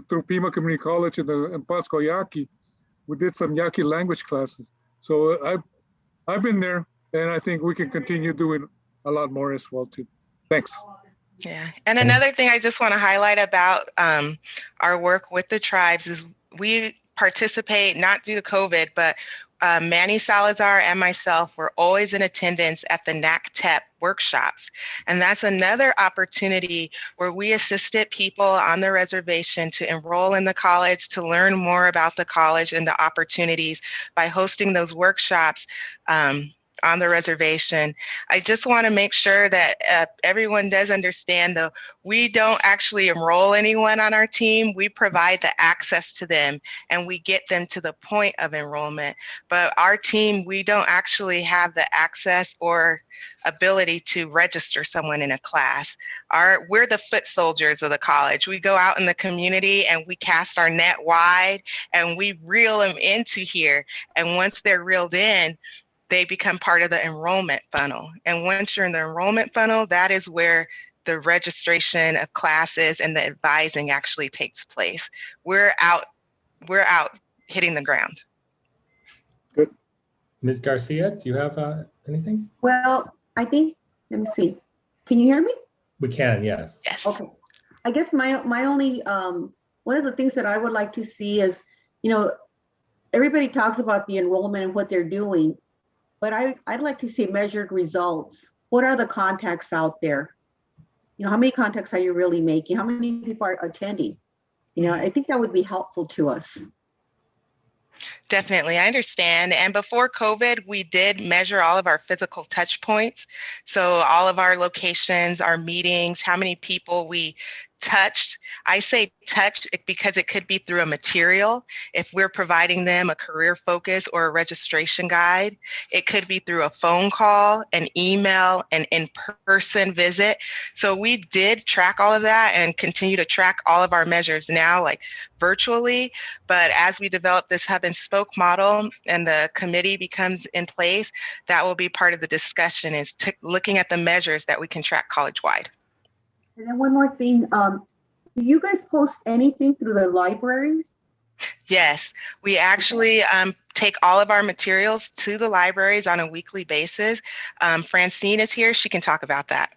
through Pima Community College and Pasco Yaqui, we did some Yaqui language classes. So I've been there, and I think we can continue doing a lot more as well too. Thanks. Yeah, and another thing I just want to highlight about our work with the tribes is we participate, not due to COVID, but Manny Salazar and myself were always in attendance at the NACTEP workshops. And that's another opportunity where we assisted people on the reservation to enroll in the college, to learn more about the college and the opportunities by hosting those workshops on the reservation. I just want to make sure that everyone does understand, though, we don't actually enroll anyone on our team. We provide the access to them and we get them to the point of enrollment. But our team, we don't actually have the access or ability to register someone in a class. We're the foot soldiers of the college. We go out in the community and we cast our net wide and we reel them into here. And once they're reeled in, they become part of the enrollment funnel. And once you're in the enrollment funnel, that is where the registration of classes and the advising actually takes place. We're out hitting the ground. Good. Ms. Garcia, do you have anything? Well, I think, let me see. Can you hear me? We can, yes. Yes. Okay. I guess my only, one of the things that I would like to see is, everybody talks about the enrollment and what they're doing, but I'd like to see measured results. What are the contacts out there? How many contacts are you really making? How many people are attending? I think that would be helpful to us. Definitely, I understand. And before COVID, we did measure all of our physical touch points. So all of our locations, our meetings, how many people we touched. I say touched because it could be through a material. If we're providing them a career focus or a registration guide, it could be through a phone call, an email, an in-person visit. So we did track all of that and continue to track all of our measures now, like virtually. But as we develop this hub and spoke model and the committee becomes in place, that will be part of the discussion, is looking at the measures that we can track college-wide. And then one more thing, Do you guys post anything through the libraries? Yes, we actually take all of our materials to the libraries on a weekly basis. Francine is here. She can talk about that.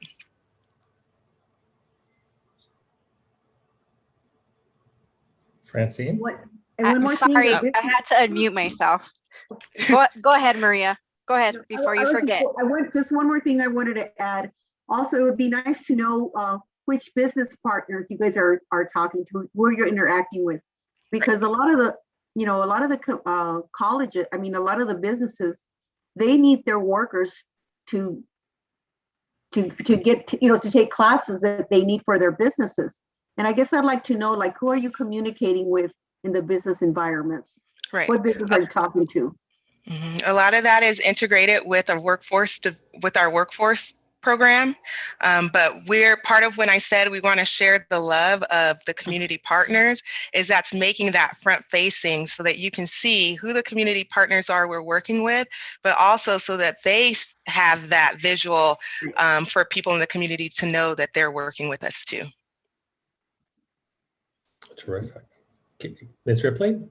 Francine? And one I'm more sorry, thing. I had to unmute myself. Go ahead, Maria. Go ahead before you forget. Just one more thing I wanted to add. Also, it would be nice to know which business partners you guys are talking to, who you're interacting with, because a lot of the colleges, I mean, a lot of the businesses, they need their workers to get to take classes that they need for their businesses. And I guess I'd like to know, like, who are you communicating with in the business environments? Right. What business are you talking to? A lot of that is integrated with our workforce program. But we're part of when I said we want to share the love of the community partners, is that's making that front facing so that you can see who the community partners are we're working with, but also so that they have that visual for people in the community to know that they're working with us too. Terrific. Ms. Ripley?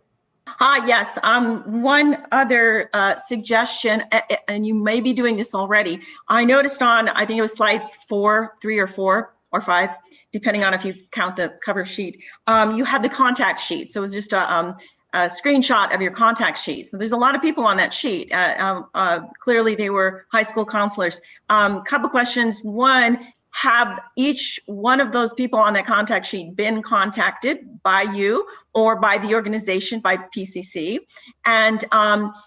Yes. One other suggestion, and you may be doing this already. I noticed on, I think it was slide 3 or 4 or 5, depending on if you count the cover sheet, you had the contact sheet. So it was just a screenshot of your contact sheet. So there's a lot of people on that sheet. Clearly, they were high school counselors. Couple questions. One, have each one of those people on that contact sheet been contacted by you or by the organization, by PCC? And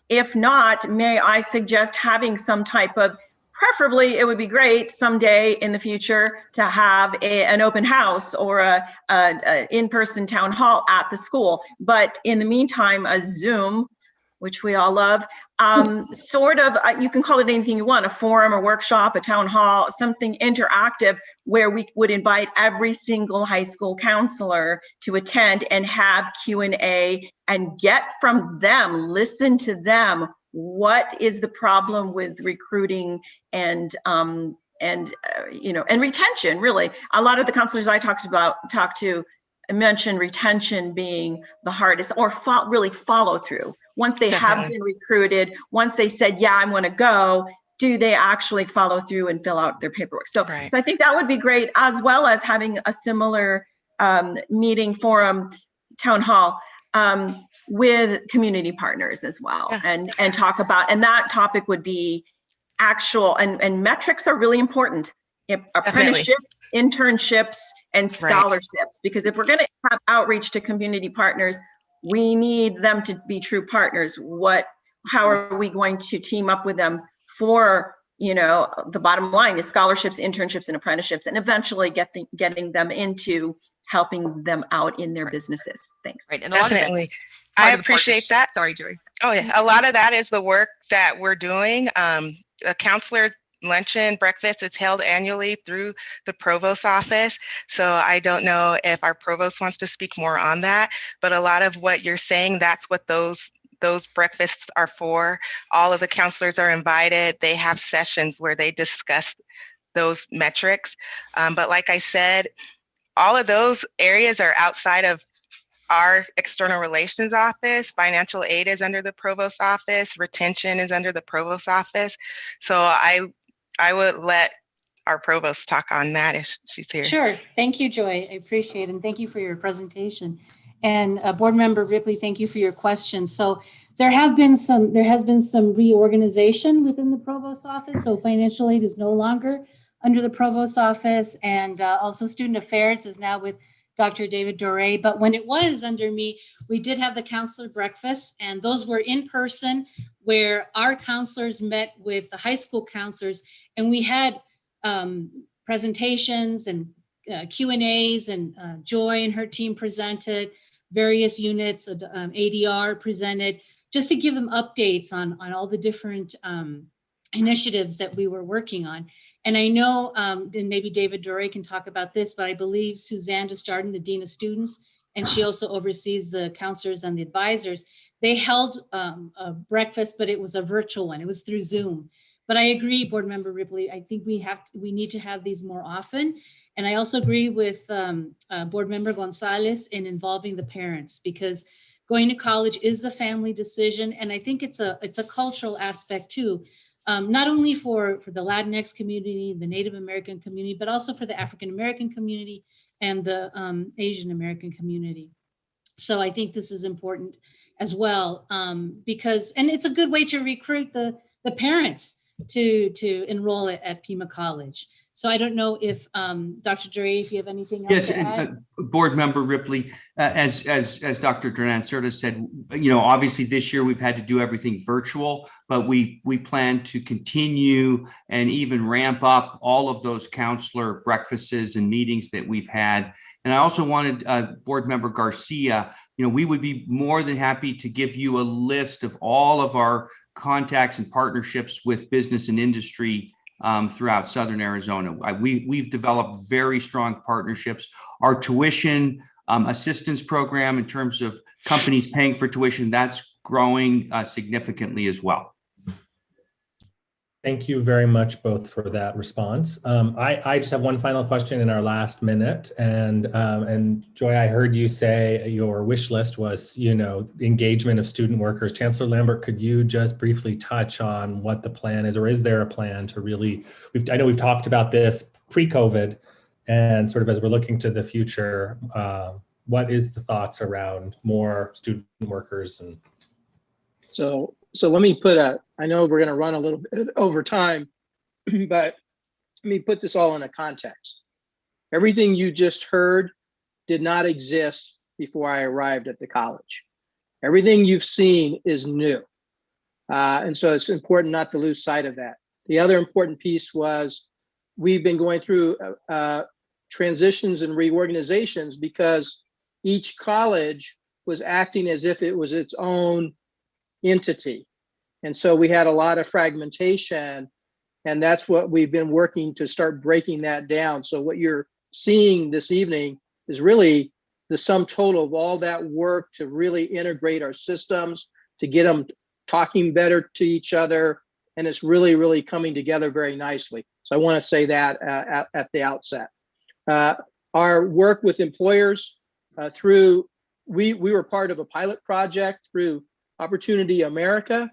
if not, may I suggest having some type of, preferably it would be great someday in the future to have an open house or a in-person town hall at the school. But in the meantime, a Zoom, which we all love, sort of, you can call it anything you want, a forum, a workshop, a town hall, something interactive where we would invite every single high school counselor to attend and have Q&A and get from them, listen to them, what is the problem with recruiting and retention, really. A lot of the counselors I talked to mentioned retention being the hardest, or really follow through. Once they have been recruited, once they said, yeah, I want to go, do they actually follow through and fill out their paperwork? So I think that would be great, as well as having a similar meeting, forum, town hall with community partners as well, and talk about, and that topic would be actual, and metrics are really important. Apprenticeships, internships, and scholarships, because if we're going to have outreach to community partners, we need them to be true partners. How are we going to team up with them for, the bottom line is scholarships, internships, and apprenticeships, and eventually getting them into helping them out in their businesses. Thanks. Right, and Definitely. I appreciate that. Sorry, Joy. Oh yeah, a lot of that is the work that we're doing. A counselor's luncheon breakfast is held annually through the provost office. So I don't know if our provost wants to speak more on that, but a lot of what you're saying, that's what those breakfasts are for. All of the counselors are invited. They have sessions where they discuss those metrics. But like I said, all of those areas are outside of our external relations office. Financial aid is under the provost office. Retention is under the provost office. So I would let our provost talk on that if she's here. Sure. Thank you, Joy. I appreciate it. And thank you for your presentation. And Board Member Ripley, thank you for your question. So there has been some reorganization within the provost office. So financial aid is no longer under the provost office, and also student affairs is now with Dr. David Doré. But when it was under me, we did have the counselor breakfast, and those were in person, where our counselors met with the high school counselors, and we had presentations and Q&As, and Joy and her team presented various units, ADR presented, just to give them updates on all the different initiatives that we were working on. And I know, and maybe David Doré can talk about this, but I believe Suzanne Desjardins, the Dean of Students, and she also oversees the counselors and the advisors. They held a breakfast, but it was a virtual one. It was through Zoom. But I agree, Board Member Ripley, I think we need to have these more often. And I also agree with Board Member Gonzalez in involving the parents, because going to college is a family decision. And I think it's a cultural aspect too, not only for the Latinx community, the Native American community, but also for the African American community and the Asian American community. So I think this is important as well, because, and it's a good way to recruit the parents to enroll at Pima College. So I don't know if Dr. Duray, if you have anything else to add. Board Member Ripley, as Dr. Duran-Cerda said, obviously this year we've had to do everything virtual, but we plan to continue and even ramp up all of those counselor breakfasts and meetings that we've had. And I also wanted Board Member Garcia, we would be more than happy to give you a list of all of our contacts and partnerships with business and industry throughout Southern Arizona. We've developed very strong partnerships. Our tuition assistance program, in terms of companies paying for tuition, that's growing significantly as well. Thank you very much both for that response. I just have one final question in our last minute, and Joy, I heard you say your wish list was, engagement of student workers. Chancellor Lambert, could you just briefly touch on what the plan is, or is there a plan to really? I know we've talked about this pre-COVID, and sort of as we're looking to the future, what is the thoughts around more student workers? And So let me I know we're going to run a little bit over time, but let me put this all in a context. Everything you just heard did not exist before I arrived at the college. Everything you've seen is new. And so it's important not to lose sight of that. The other important piece was we've been going through transitions and reorganizations because each college was acting as if it was its own entity. And so we had a lot of fragmentation, and that's what we've been working to start breaking that down. So what you're seeing this evening is really the sum total of all that work to really integrate our systems, to get them talking better to each other. And it's really, really coming together very nicely. So I want to say that at the outset. Our work with employers we were part of a pilot project through Opportunity America.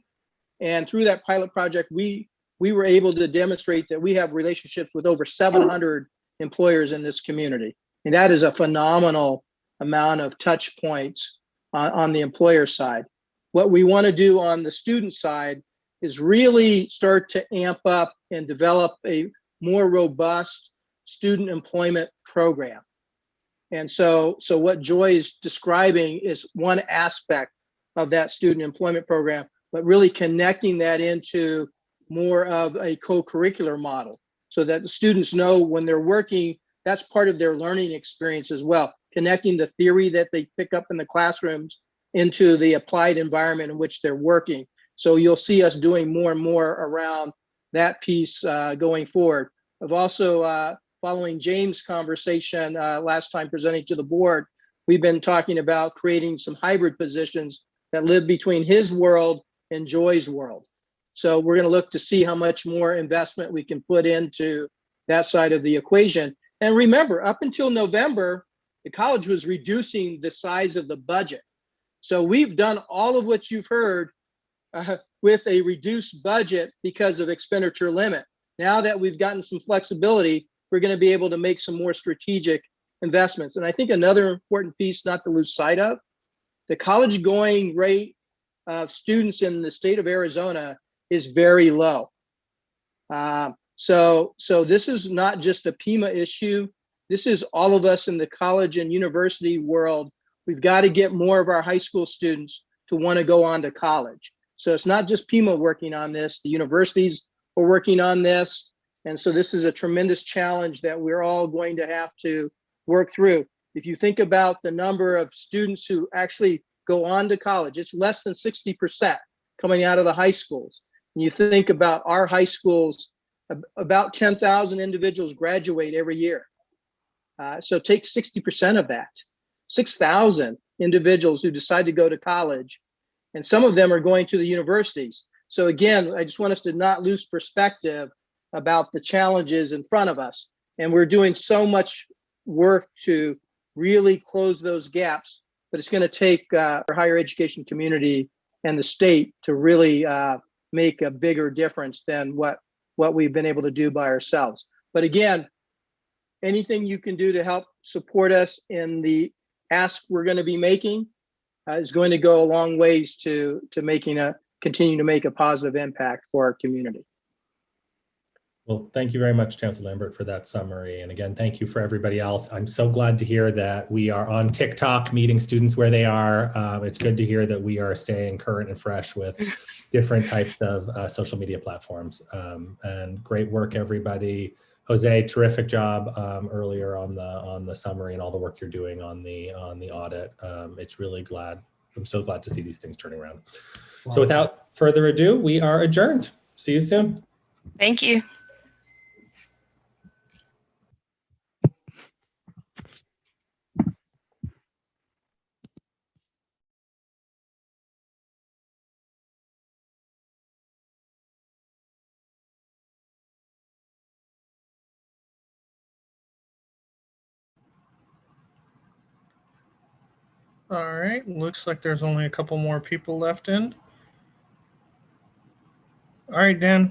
And through that pilot project, we were able to demonstrate that we have relationships with over 700 employers in this community. And that is a phenomenal amount of touch points on the employer side. What we want to do on the student side is really start to amp up and develop a more robust student employment program. And so what Joy is describing is one aspect of that student employment program, but really connecting that into more of a co-curricular model so that the students know when they're working, that's part of their learning experience as well, connecting the theory that they pick up in the classrooms into the applied environment in which they're working. So you'll see us doing more and more around that piece going forward. I've also, following James' conversation last time presenting to the board, we've been talking about creating some hybrid positions that live between his world and Joy's world. So we're going to look to see how much more investment we can put into that side of the equation. And remember, up until November, the college was reducing the size of the budget. So we've done all of what you've heard with a reduced budget because of expenditure limit. Now that we've gotten some flexibility, we're going to be able to make some more strategic investments. And I think another important piece not to lose sight of, the college going rate of students in the state of Arizona is very low. So this is not just a Pima issue. This is all of us in the college and university world. We've got to get more of our high school students to want to go on to college. So it's not just Pima working on this, the universities are working on this. And so this is a tremendous challenge that we're all going to have to work through. If you think about the number of students who actually go on to college, it's less than 60% coming out of the high schools. And you think about our high schools, about 10,000 individuals graduate every year. So take 60% of that, 6,000 individuals who decide to go to college, and some of them are going to the universities. So again, I just want us to not lose perspective about the challenges in front of us. And we're doing so much work to really close those gaps, but it's going to take our higher education community and the state to really make a bigger difference than what we've been able to do by ourselves. But again, anything you can do to help support us in the ask we're going to be making is going to go a long ways to continue to make a positive impact for our community. Well, thank you very much, Chancellor Lambert, for that summary. And again, thank you for everybody else. I'm so glad to hear that we are on TikTok meeting students where they are. It's good to hear that we are staying current and fresh with different types of social media platforms. And great work, everybody. Jose, terrific job earlier on the summary and all the work you're doing on the audit. It's really glad. I'm so glad to see these things turning around. Wow. So without further ado, we are adjourned. See you soon. Thank you. All right, looks like there's only a couple more people left in. All right, Dan,